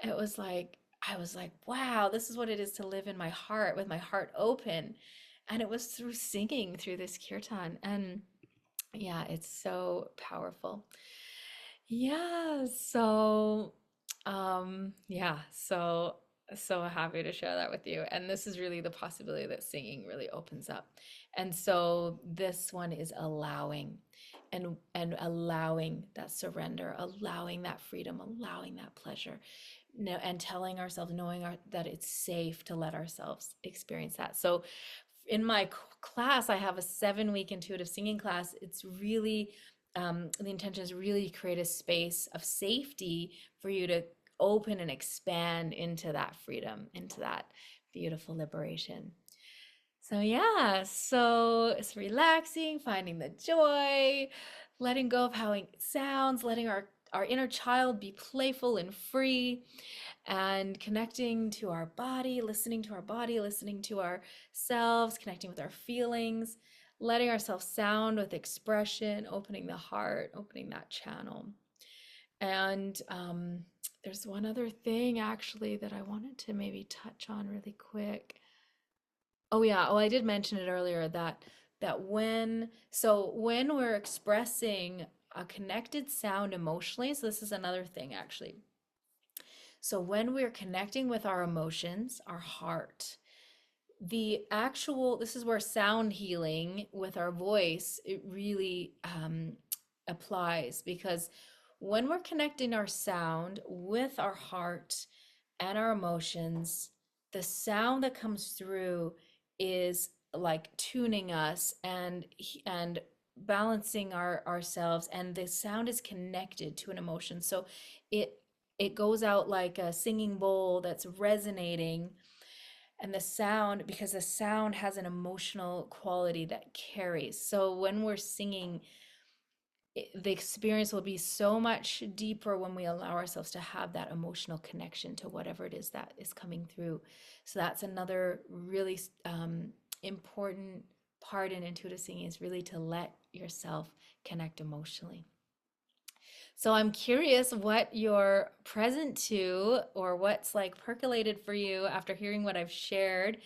It was like I was like, wow, this is what it is to live in my heart with my heart open. And it was through singing through this kirtan. And yeah, it's so powerful. Yeah, so happy to share that with you. And this is really the possibility that singing really opens up. And so this one is allowing, and allowing that surrender, allowing that freedom, allowing that pleasure. No, and telling ourselves, that it's safe to let ourselves experience that. So in my class, I have a 7-week intuitive singing class. It's really, the intention is really to create a space of safety for you to open and expand into that freedom, into that beautiful liberation. So yeah, so it's relaxing, finding the joy, letting go of how it sounds, letting our inner child be playful and free, and connecting to our body, listening to ourselves, connecting with our feelings, letting ourselves sound with expression, opening the heart, opening that channel. And there's one other thing actually that I wanted to maybe touch on really quick. Oh yeah, I did mention it earlier that when we're expressing a connected sound emotionally, so this is another thing actually. So when we're connecting with our emotions, our heart, this is where sound healing with our voice, it really applies, because when we're connecting our sound with our heart and our emotions, the sound that comes through is like tuning us and balancing ourselves, and the sound is connected to an emotion. So it it goes out like a singing bowl that's resonating, and because the sound has an emotional quality that carries. So when we're singing, the experience will be so much deeper when we allow ourselves to have that emotional connection to whatever it is that is coming through. So that's another really important part in intuitive singing, is really to let yourself connect emotionally. So I'm curious what you're present to, or what's like percolated for you after hearing what I've shared.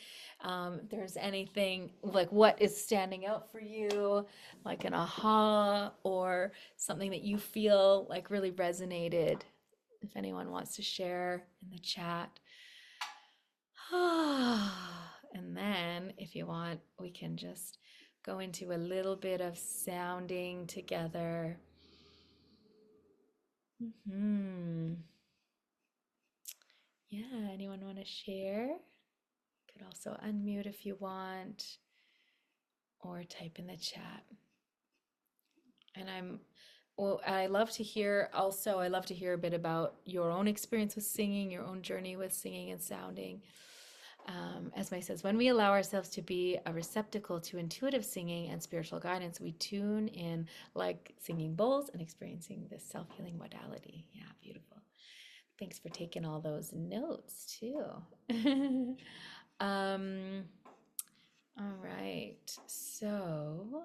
If there's anything like what is standing out for you, like an aha or something that you feel like really resonated. If anyone wants to share in the chat. And then if you want, we can just go into a little bit of sounding together. Yeah, anyone want to share? You could also unmute if you want, or type in the chat. And Well, I love to hear also, I love to hear a bit about your own experience with singing, your own journey with singing and sounding. As May says, when we allow ourselves to be a receptacle to intuitive singing and spiritual guidance, we tune in like singing bowls and experiencing this self-healing modality. Yeah, beautiful. Thanks for taking all those notes too. um, all right. So,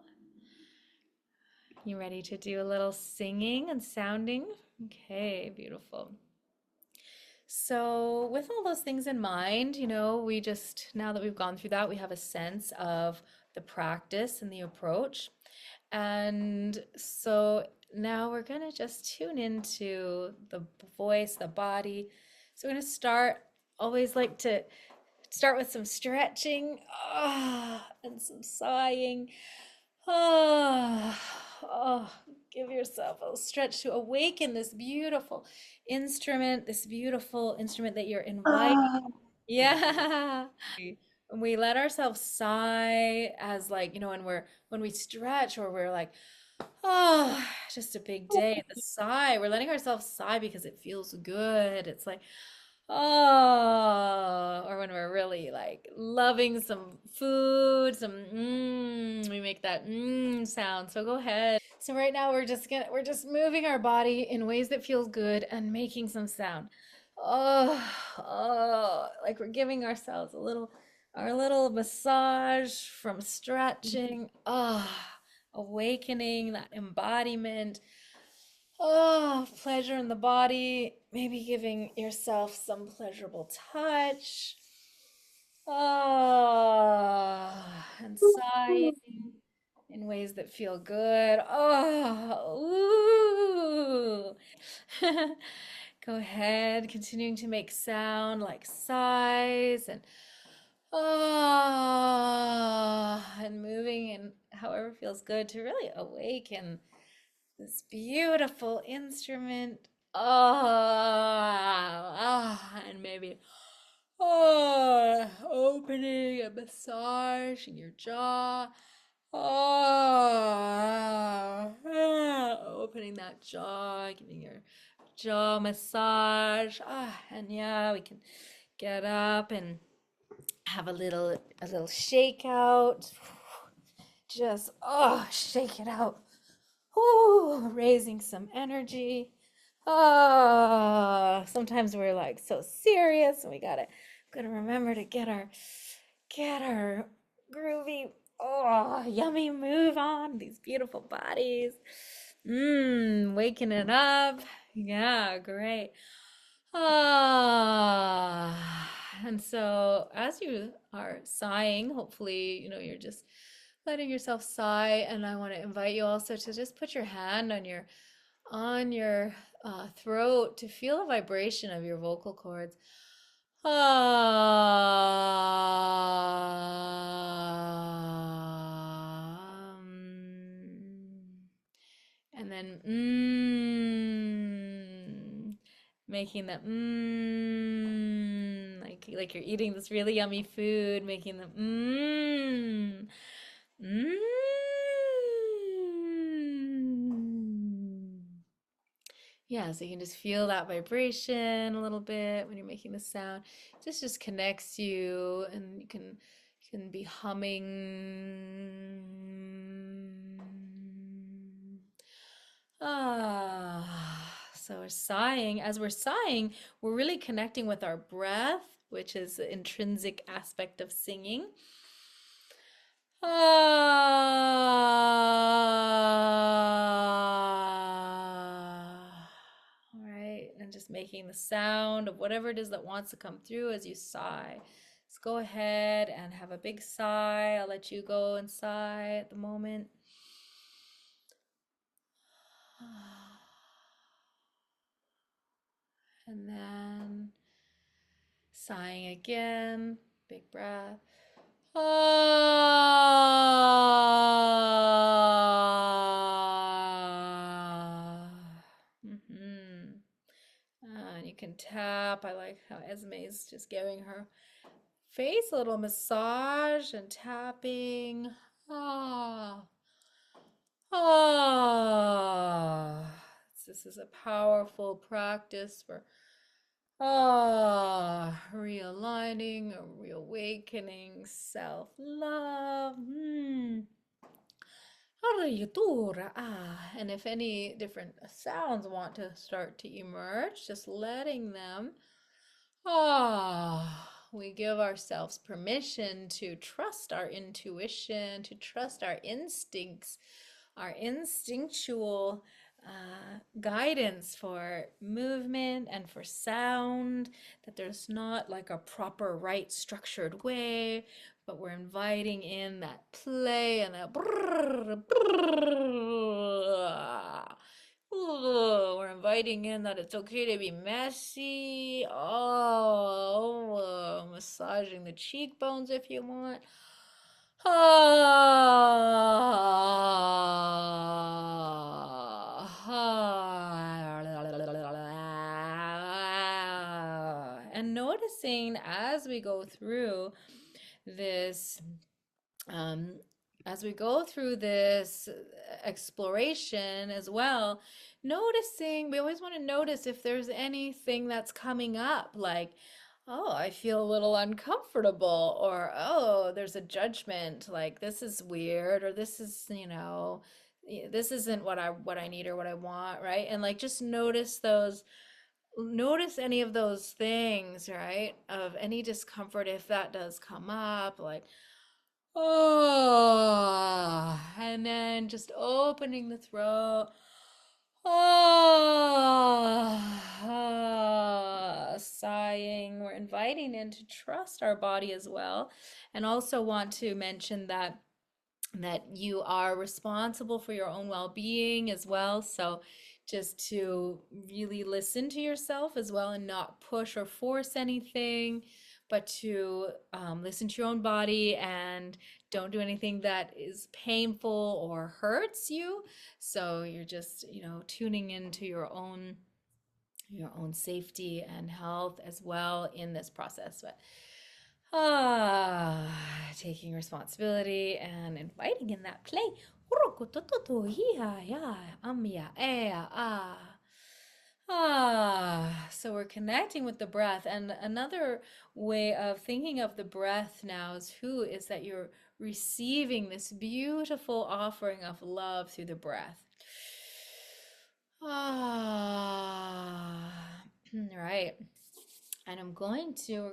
you ready to do a little singing and sounding? Okay, beautiful. So, with all those things in mind, we just, now that we've gone through that, we have a sense of the practice and the approach. And so now we're going to just tune into the voice, the body. So, we're going to start, always like to start with some stretching, and some sighing. Oh, oh, give yourself a stretch to awaken this beautiful instrument that you're inviting. Yeah. When we let ourselves sigh as like, when we stretch or we're like, oh, just a big day. The sigh, we're letting ourselves sigh because it feels good. It's like, oh, or when we're really like loving some food, we make that sound. So go ahead. So right now we're just moving our body in ways that feel good and making some sound. Oh, oh, like we're giving ourselves our little massage from stretching. Oh, awakening that embodiment. Oh, pleasure in the body. Maybe giving yourself some pleasurable touch. Oh, and sighing in ways that feel good. Oh, ooh. Go ahead, continuing to make sound like sighs and and moving in however feels good to really awaken this beautiful instrument. And maybe opening and massaging your jaw. Opening that jaw, giving your jaw massage. And yeah, we can get up and have a little shake out. Just shake it out. Ooh, raising some energy. Sometimes we're like so serious and we gotta remember to get our groovy, yummy move on, these beautiful bodies. Waking it up. Yeah, great. And so as you are sighing, hopefully, you're just letting yourself sigh. And I want to invite you also to just put your hand on your throat to feel the vibration of your vocal cords. And then making that like you're eating this really yummy food, making the mmm. Yeah, so you can just feel that vibration a little bit when you're making the sound. Just connects you, and you can be humming. So we're sighing. As we're sighing, we're really connecting with our breath, which is the intrinsic aspect of singing. All right, and just making the sound of whatever it is that wants to come through as you sigh. Let's go ahead and have a big sigh. I'll let you go and sigh at the moment. And then sighing again, big breath. Mm-hmm. And you can tap. I like how Esme's just giving her face a little massage and tapping. Ah. Ah, this is a powerful practice for realigning, reawakening, self-love. And if any different sounds want to start to emerge, just letting them. We give ourselves permission to trust our intuition, to trust our instincts, our instinctual guidance for movement and for sound, that there's not like a proper, right, structured way, but we're inviting in that play and that brrr, brrr. Ooh, we're inviting in that it's okay to be messy. Massaging the cheekbones if you want. And noticing as we go through this um, exploration as well, noticing, we always want to notice if there's anything that's coming up, like, oh, I feel a little uncomfortable, or oh, there's a judgment, like this is weird, or this is, this isn't what I need or what I want, right? And like just notice any of those things, right? Of any discomfort if that does come up, like and then just opening the throat. Sighing. We're inviting in to trust our body as well. And also want to mention that you are responsible for your own well-being as well. So just to really listen to yourself as well and not push or force anything, but to listen to your own body and don't do anything that is painful or hurts you. So you're just, tuning into your own safety and health as well in this process. But taking responsibility and inviting in that play. So we're connecting with the breath. And another way of thinking of the breath now is that you're receiving this beautiful offering of love through the breath. Right. And we're going to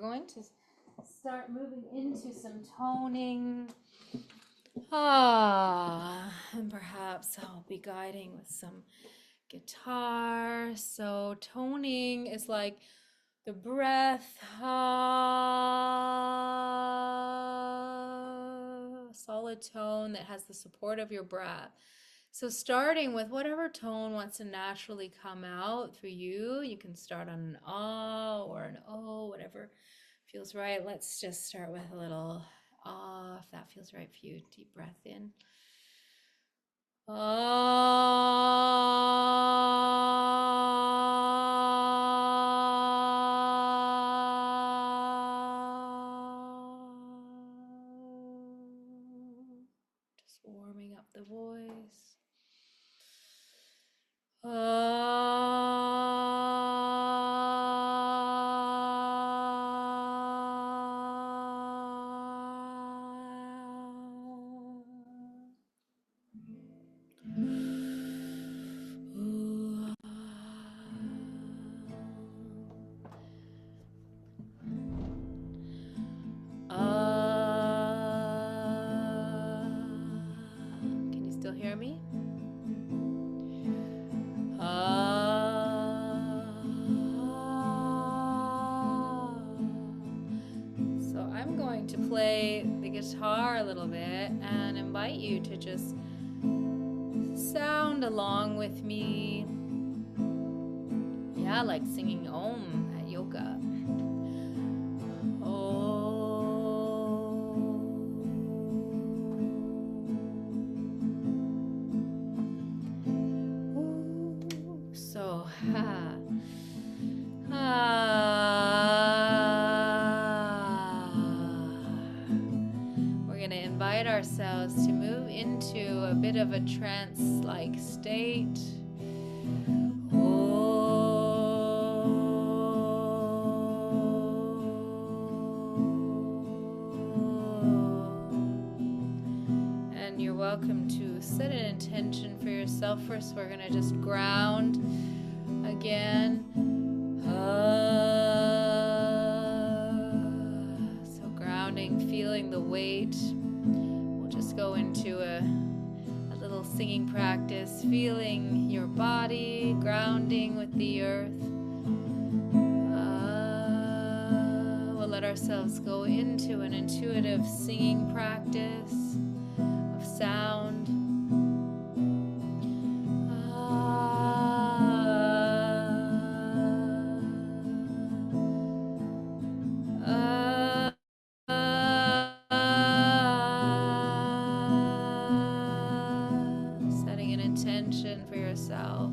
start moving into some toning. And perhaps I'll be guiding with some guitar. So toning is like the breath, solid tone that has the support of your breath. So starting with whatever tone wants to naturally come out through you. You can start on an ah or an oh, whatever feels right. Let's just start with a little ah, if that feels right for you. Deep breath in. Just warming up the voice. Can you still hear me? So I'm going to play the guitar a little bit and invite you to just sound along with me. Yeah, like singing Om at yoga. So, we're going to invite invite ourselves to move into a bit of a trance-like state. And you're welcome to set an intention for yourself. First, we're going to just ground again. So grounding, feeling the weight. We'll just go into a little singing practice, feeling your body, grounding with the earth. We'll let ourselves go into an intuitive singing practice of sound. Setting an intention for yourself.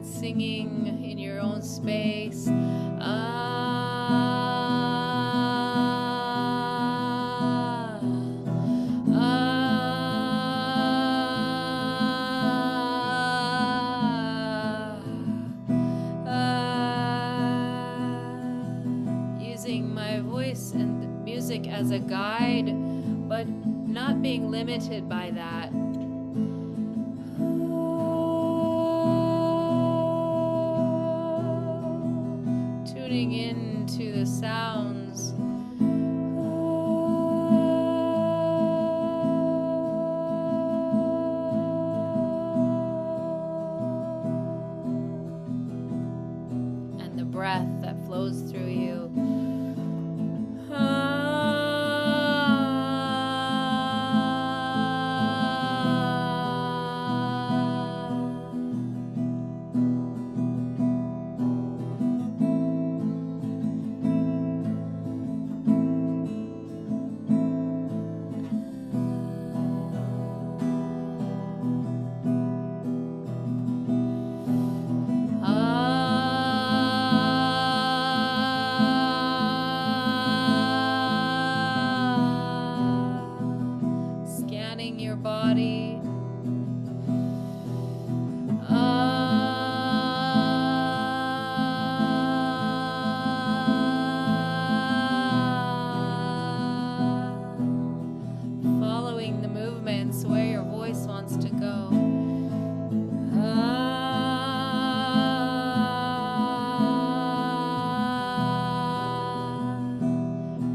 Singing in your own space. Using my voice and the music as a guide, but not being limited by that. Tuning into the sounds. And the breath that flows through you. Your body. Following the movements where your voice wants to go.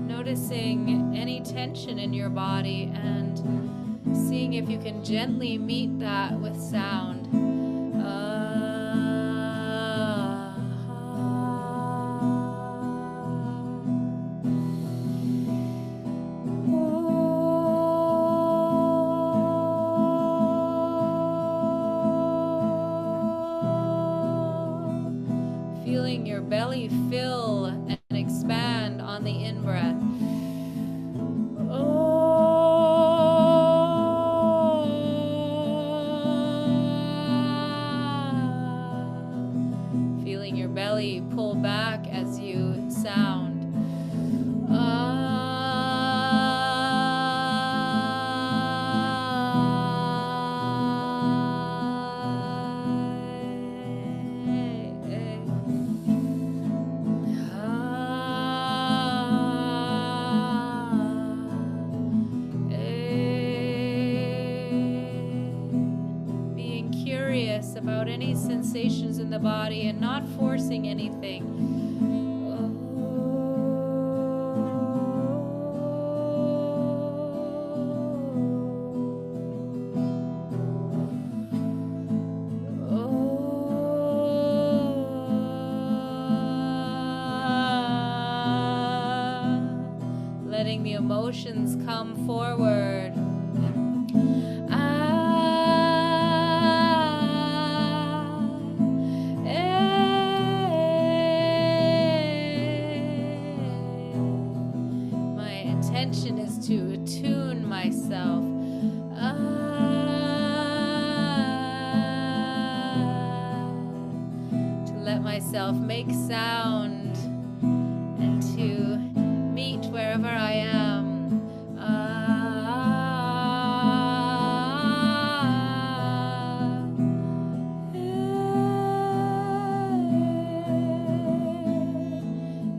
Noticing any tension in your body and seeing if you can gently meet that with sound. Feeling your belly fill and expand on the in-breath. out any sensations in the body and not forcing anything. Letting the emotions come forward. My intention is to attune myself. To let myself make sound and to meet wherever I am.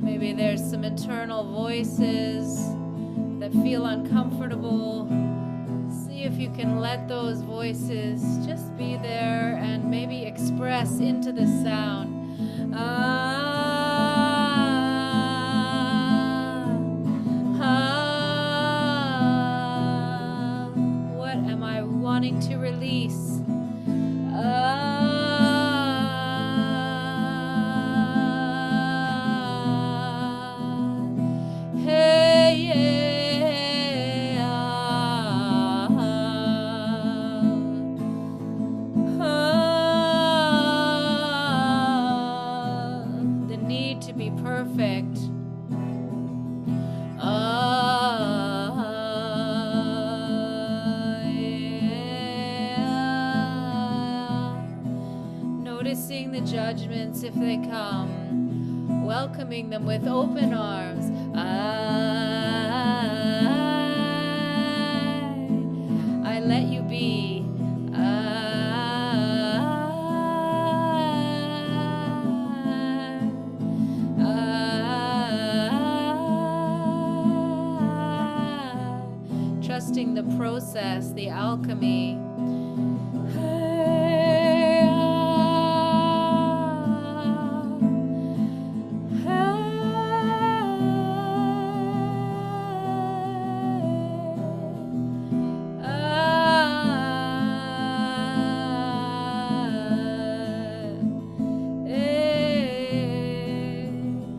Maybe there's some internal voices that feel uncomfortable. See if you can let those voices just be there and maybe express into the sound. What am I wanting to release? The need to be perfect. Noticing the judgments if they come, welcoming them with open arms. I let you be. Trusting the process, the alchemy.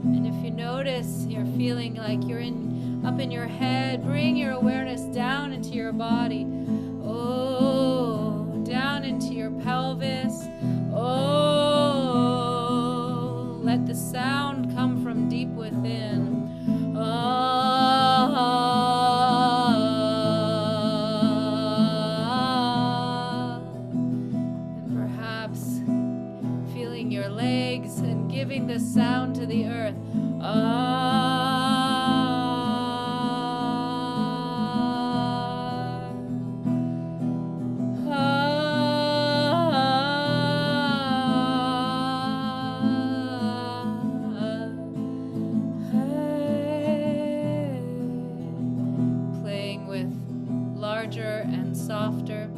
And if you notice you're feeling like you're up in your head, bring your awareness down into your body. Oh, down into your pelvis. Oh, let the sound come from deep within. And perhaps feeling your legs and giving the sound to the earth. Playing with larger and softer.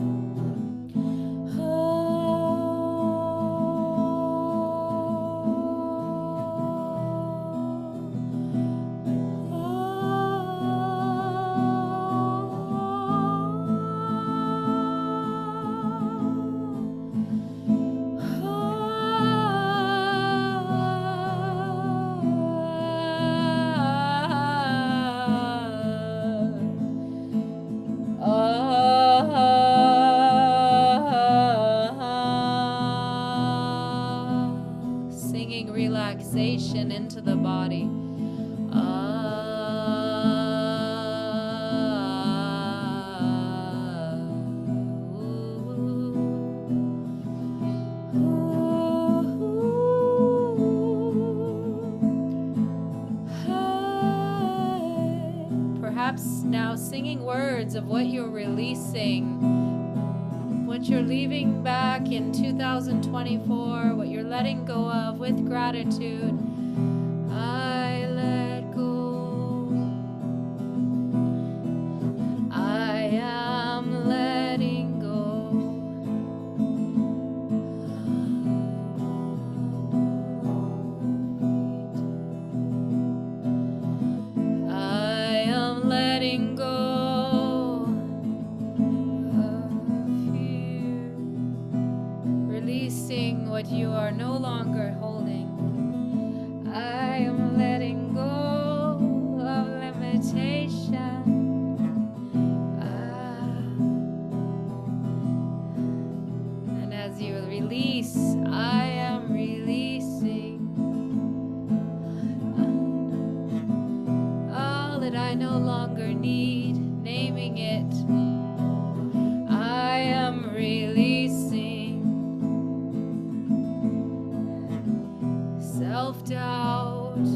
Singing relaxation into the body. Perhaps now singing words of what you're releasing, what you're leaving back in 2024, what you're letting go of with gratitude. I let go. I am letting go. that you are no longer holding. I am letting go of limitation. And as you release, I am releasing all that I no longer need, naming it. I am releasing self-doubt.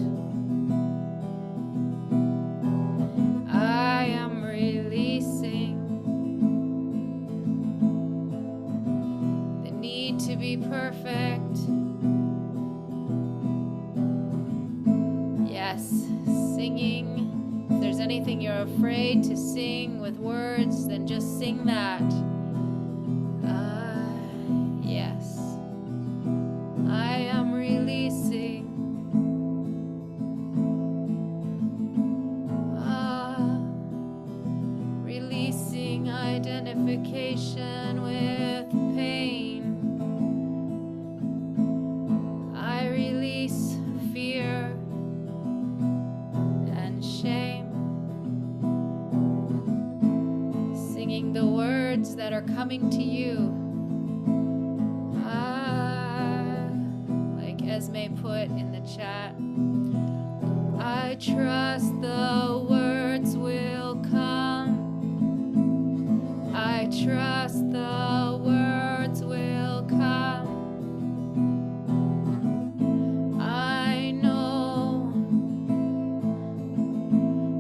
I am releasing the need to be perfect. Yes, singing. If there's anything you're afraid to sing with words, then just sing that. Yes. I am releasing releasing identification with pain. I release fear and shame. Singing the words that are coming to you. Esme put in the chat, I trust the words will come. I trust the words will come. I know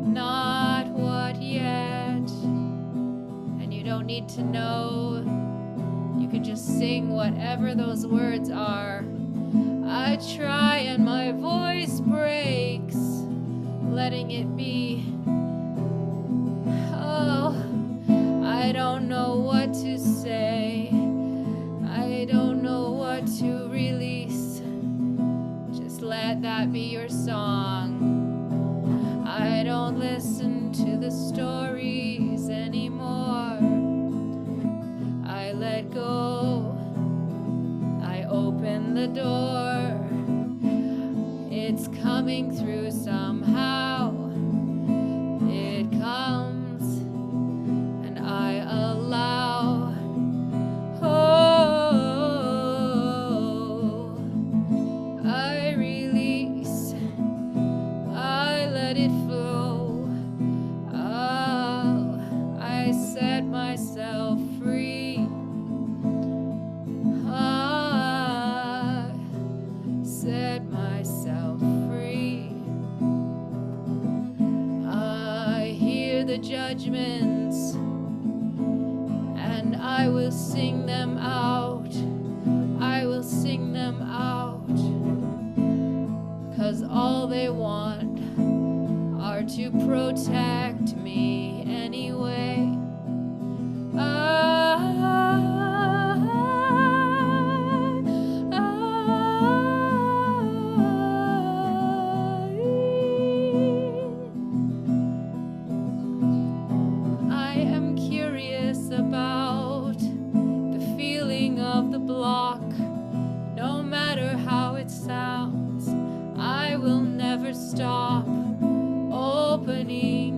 not what yet. And you don't need to know. You can just sing whatever those words are. I try and my voice breaks, letting it be. Oh, I don't know what to say. I don't know what to release. Just let that be your song. I don't listen to the stories anymore. I let go. I open the door. It's coming through somehow. It comes and I allow. Oh, I release. I let it flow. Oh, I set myself free. Set myself free. I hear the judgments and I will sing them out. I will sing them out. 'Cause all they want are to protect me anyway. About the feeling of the block, no matter how it sounds, I will never stop opening,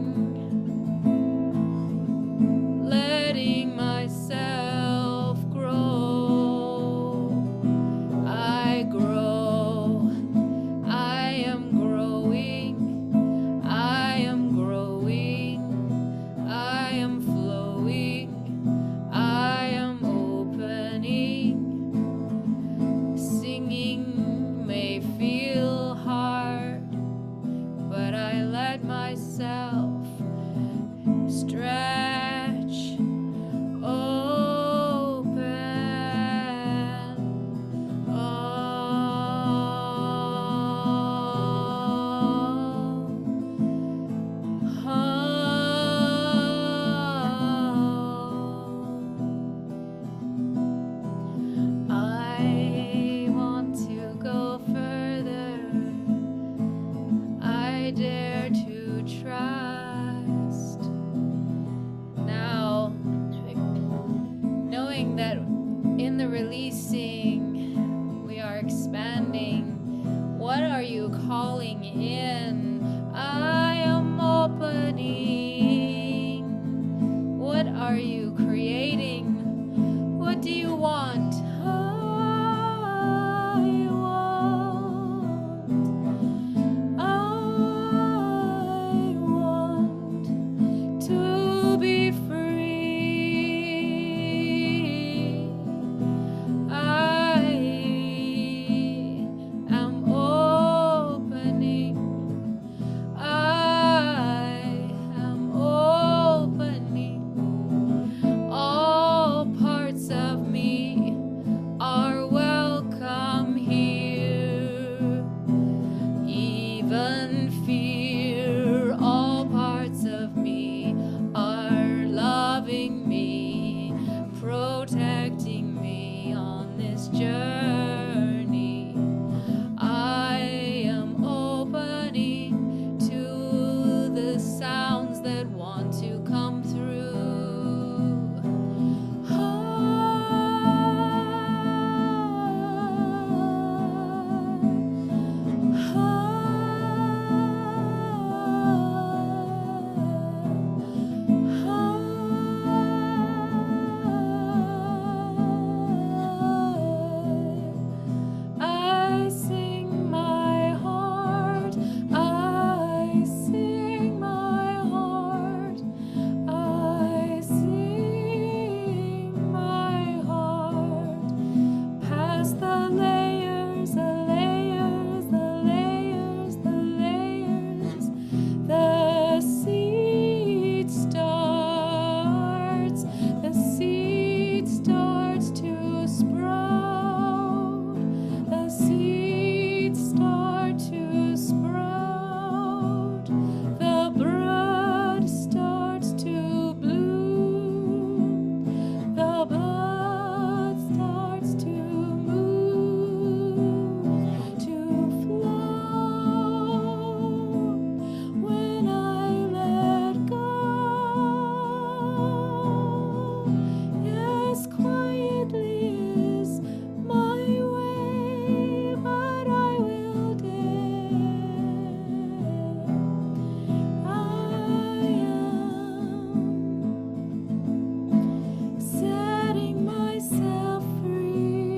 letting myself grow. I grow, I am growing, I am growing, I am flowing. I am opening. Singing may feel hard, but I let myself stretch open. I want to go further. I dare to trust. Now, knowing that in the releasing, we are you creating? What do you want? I want to be free. I am opening. I am opening. All parts of me are welcome here. Even fear, all parts of me are loving me, protecting me on this journey. I am opening to the sounds that want to come through. I sing my heart, I sing my heart, I sing my heart, past the layers, the layers, the layers, the layers, the seed starts to sprout, the seeds start to sprout, the blood starts to bloom, the blood starts to move, to flow. When I let go, yes, quietly is my way, but I will dare. I am setting myself free.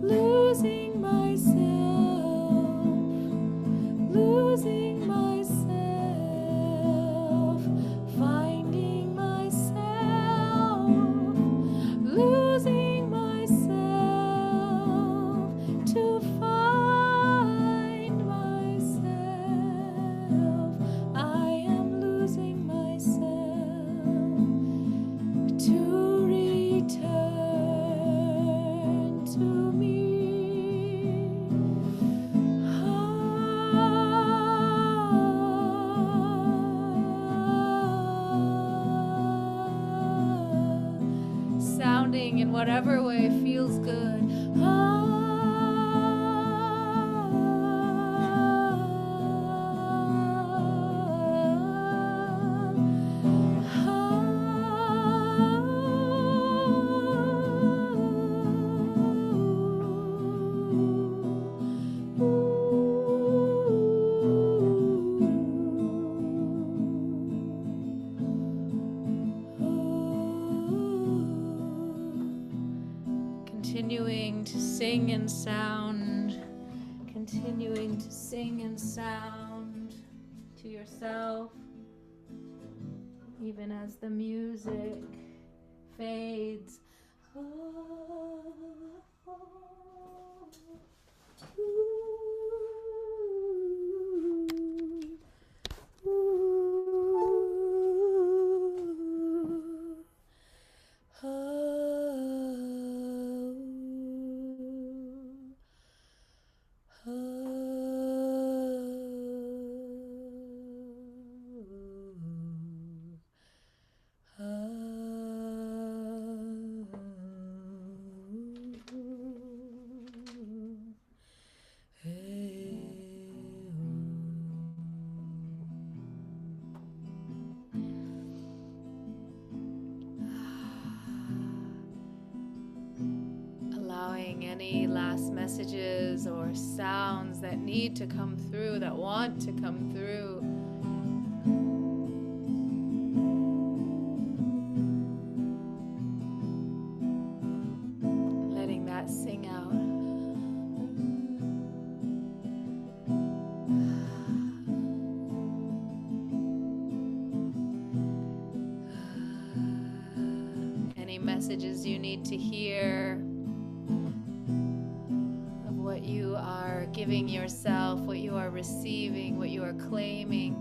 Losing myself, losing myself, finding myself, losing myself, to find myself. I am losing myself to return to me. Sounding in whatever way feels good. Continuing to sing and sound, continuing to sing and sound to yourself, even as the music fades. Noticing any last messages or sounds that need to come through, that want to come through. Letting that sing out. Any messages you need to hear of what you are giving yourself, what you are receiving, what you are claiming.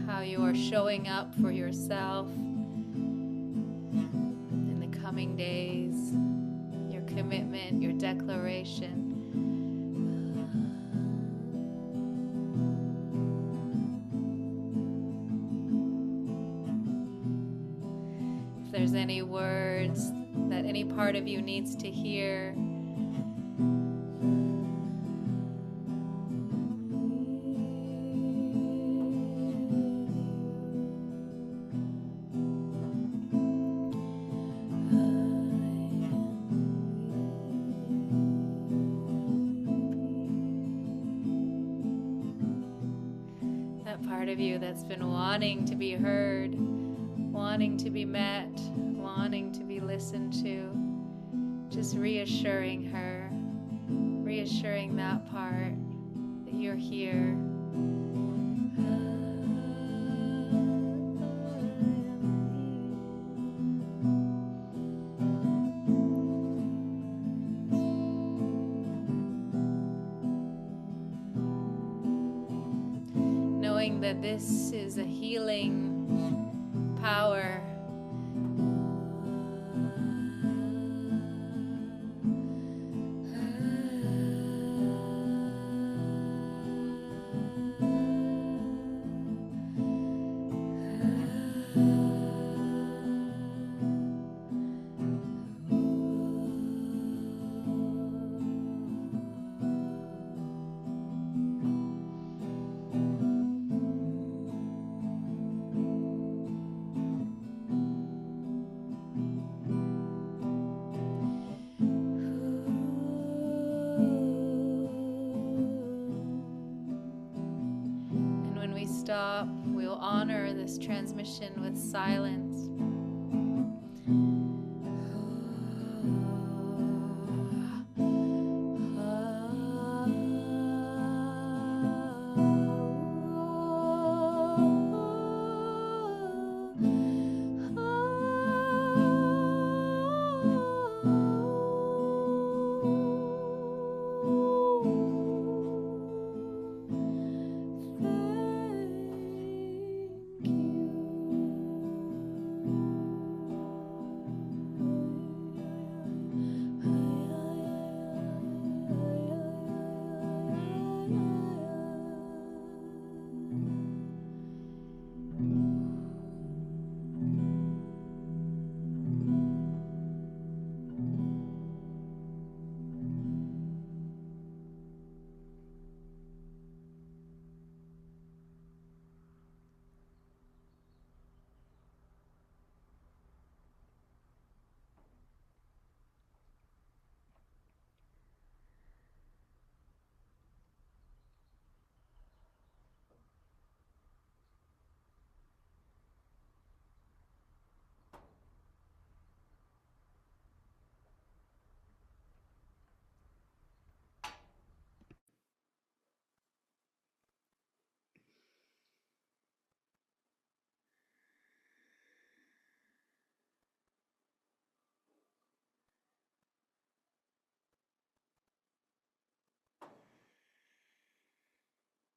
How you are showing up for yourself in the coming days, your commitment, your declaration. If there's any words that any part of you needs to hear, that part of you that's been wanting to be heard, wanting to be met, wanting to be listened to, just reassuring her, reassuring that part that you're here. Knowing that this is a healing power. Stop. We'll honor this transmission with silence.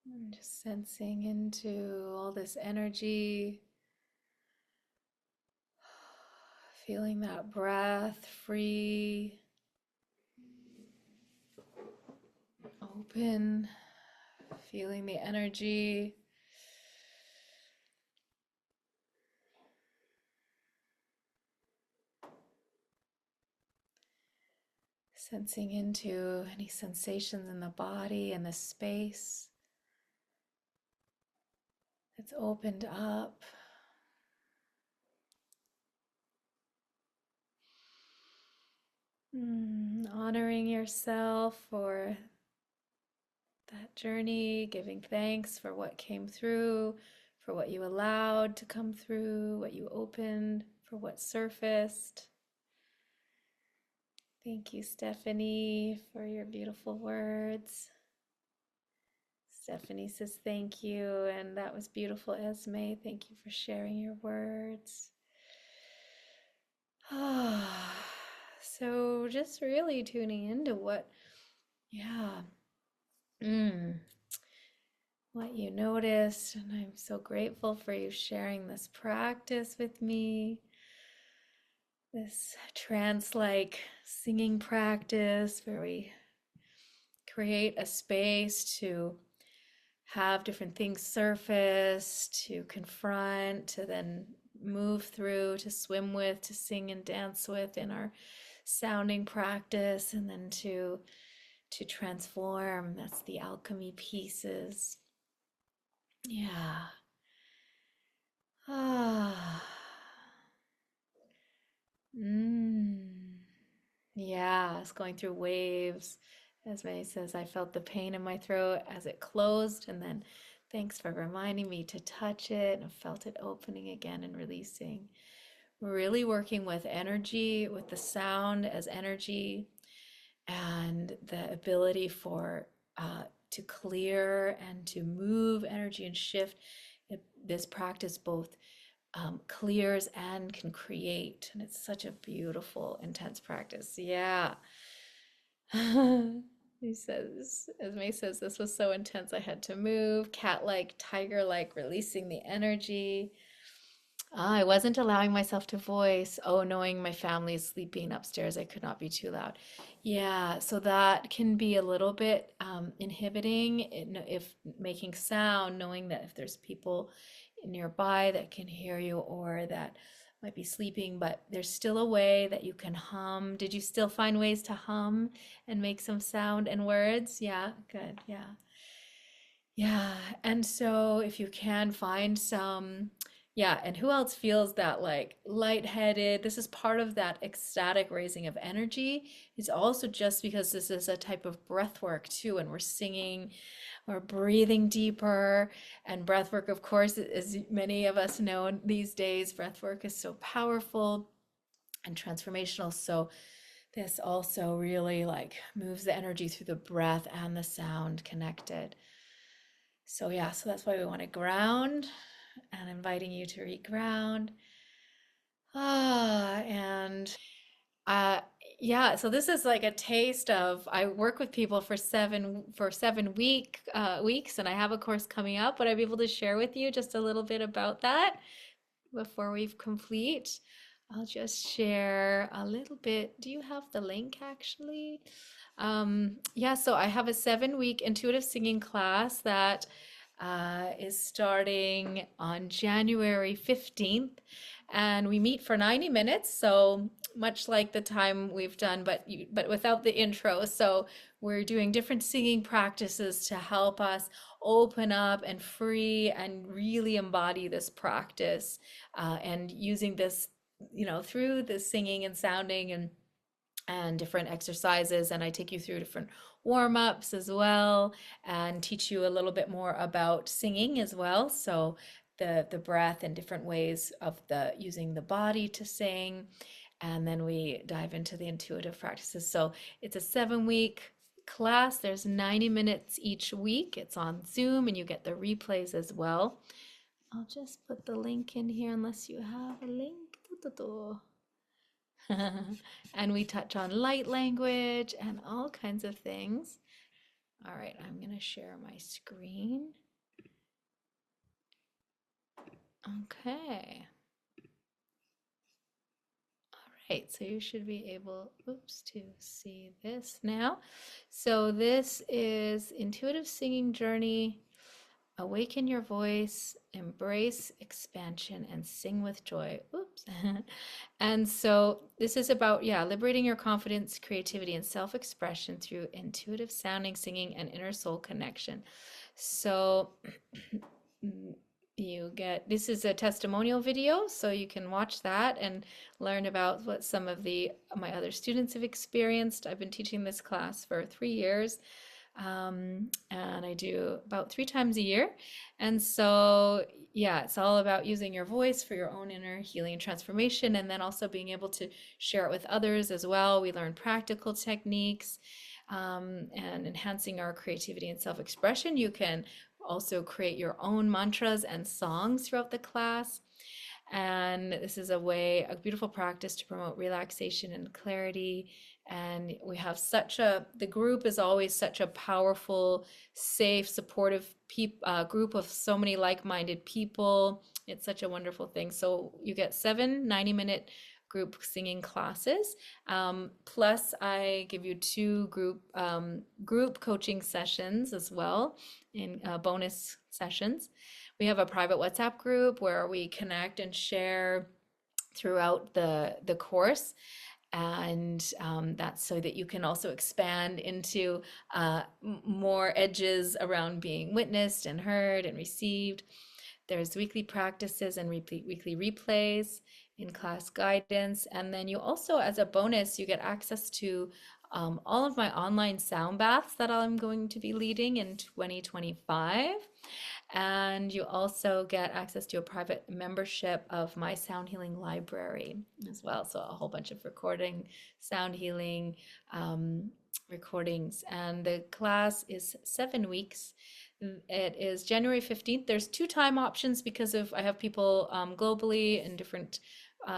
And just sensing into all this energy, feeling that breath free, open, feeling the energy. Sensing into any sensations in the body and the space that's opened up. Honoring yourself for that journey, giving thanks for what came through, for what you allowed to come through, what you opened, for what surfaced. Thank you, Stephanie, for your beautiful words. Stephanie says thank you, and that was beautiful, Esme. Thank you for sharing your words. So just really tuning into what, yeah, what you noticed, and I'm so grateful for you sharing this practice with me. This trance-like singing practice where we create a space to have different things surface, to confront, to then move through, to swim with, to sing and dance with in our sounding practice, and then to transform. That's the alchemy pieces. Yeah. Ah. Yeah, it's going through waves. As May says, I felt the pain in my throat as it closed, and then thanks for reminding me to touch it and felt it opening again and releasing. Really working with energy, with the sound as energy, and the ability for to clear and to move energy and shift. This practice both clears and can create. And it's such a beautiful, intense practice. Yeah. He says, as May says, this was so intense I had to move. Cat-like, tiger-like, releasing the energy. I wasn't allowing myself to voice. Oh, knowing my family is sleeping upstairs, I could not be too loud. Yeah, so that can be a little bit inhibiting if making sound, knowing that if there's people nearby that can hear you or that might be sleeping, but there's still a way that you can hum. Did you still find ways to hum and make some sound and words? Yeah, good. Yeah. Yeah, and so if you can find some, yeah, and who else feels that like lightheaded? This is part of that ecstatic raising of energy. It's also just because this is a type of breath work too, and we're singing, we're breathing deeper, and breath work, of course, as many of us know these days, breath work is so powerful and transformational. So this also really like moves the energy through the breath and the sound connected. So yeah, so that's why we want to ground and inviting you to reground. And uh yeah, so this is like a taste of I work with people for 7 weeks and I have a course coming up. Would I be able to share with you just a little bit about that before we complete? I'll just share a little bit. Do you have the link actually? Yeah, so I have a 7 week intuitive singing class that is starting on January 15th, and we meet for 90 minutes. So much like the time we've done, but without the intro. So we're doing different singing practices to help us open up and free and really embody this practice, and using this, through the singing and sounding and different exercises, and I take you through different warm-ups as well and teach you a little bit more about singing as well, so the breath and different ways of the using the body to sing, and then we dive into the intuitive practices. So it's a 7 week class. There's 90 minutes each week. It's on Zoom and you get the replays as well. I'll just put the link in here unless you have a link. And we touch on light language and all kinds of things. All right, I'm going to share my screen. Okay. All right, so you should be able, to see this now. So this is Intuitive Singing Journey Awaken your voice, embrace expansion, and sing with joy. Oops. And so this is about, yeah, liberating your confidence, creativity, and self-expression through intuitive sounding, singing, and inner soul connection. So you get, this is a testimonial video, so you can watch that and learn about what some of the my other students have experienced. I've been teaching this class for 3 years, and I do about 3 times a year. And so, yeah, it's all about using your voice for your own inner healing and transformation, and then also being able to share it with others as well. We learn practical techniques, and enhancing our creativity and self-expression. You can also create your own mantras and songs throughout the class. And this is a way, a beautiful practice to promote relaxation and clarity. And we have such a, the group is always such a powerful, safe, supportive group of so many like-minded people. It's such a wonderful thing. So you get 7 90-minute group singing classes. Plus, I give you 2 group coaching sessions as well in bonus sessions. We have a private WhatsApp group where we connect and share throughout the course, and that's so that you can also expand into more edges around being witnessed and heard and received. There's weekly practices and weekly replays, in class guidance, and then you also, as a bonus, you get access to all of my online sound baths that I'm going to be leading in 2025. And you also get access to a private membership of my sound healing library as well. So a whole bunch of recording, sound healing recordings. And the class is 7 weeks. It is January 15th. There's 2 time options because of I have people globally in different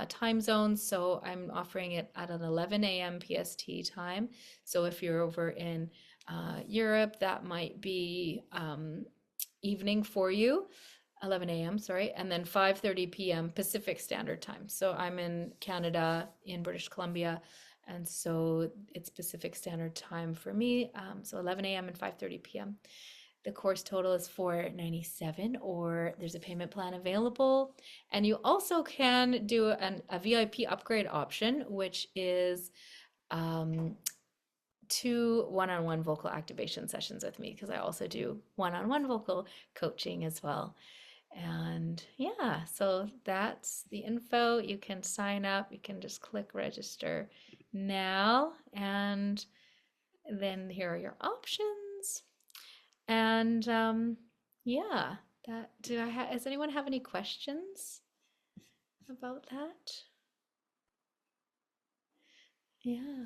time zones. So I'm offering it at an 11 a.m. PST time. So if you're over in Europe, that might be evening for you, 11 a.m., sorry, and then 5:30 p.m. Pacific Standard Time. So I'm in Canada, in British Columbia, and so it's Pacific Standard Time for me. So 11 a.m. and 5:30 p.m. The course total is $497, or there's a payment plan available. And you also can do a VIP upgrade option, which is 2 one-on-one vocal activation sessions with me, because I also do one-on-one vocal coaching as well. And yeah, so that's the info. You can sign up, you can just click register now, and then here are your options. And yeah, that does anyone have any questions about that? Yeah.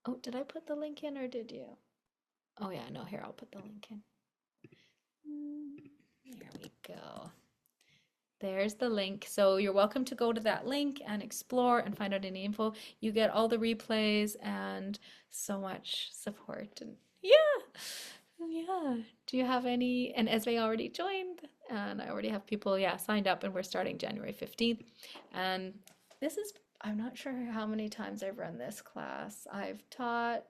Oh, did I put the link in, or did you? Oh yeah, no, here, I'll put the link in. There we go. There's the link. So you're welcome to go to that link and explore and find out any info. You get all the replays and so much support. And yeah. Do you have any? And Esme already joined, and I already have people, yeah, signed up, and we're starting January 15th. And this is, I'm not sure how many times I've run this class. I've taught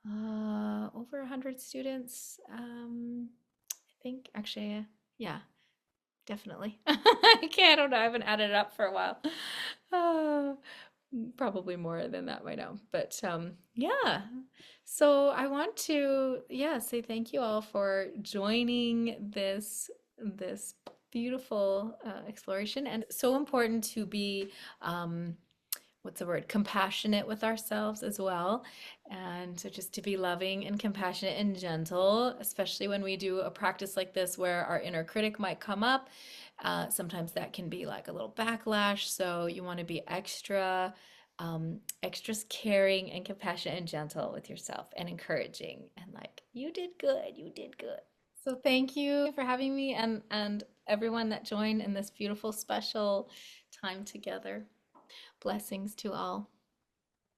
over 100 students. I think actually, yeah, definitely. I don't know. I haven't added it up for a while. Uh, Probably more than that by now. But yeah. So I want to, yeah, say thank you all for joining this beautiful exploration. And so important to be what's the word, compassionate with ourselves as well. And so just to be loving and compassionate and gentle, especially when we do a practice like this where our inner critic might come up. Sometimes that can be like a little backlash. So you want to be extra caring and compassionate and gentle with yourself, and encouraging, and like, you did good, you did good. So thank you for having me, and everyone that joined in this beautiful special time together. Blessings to all.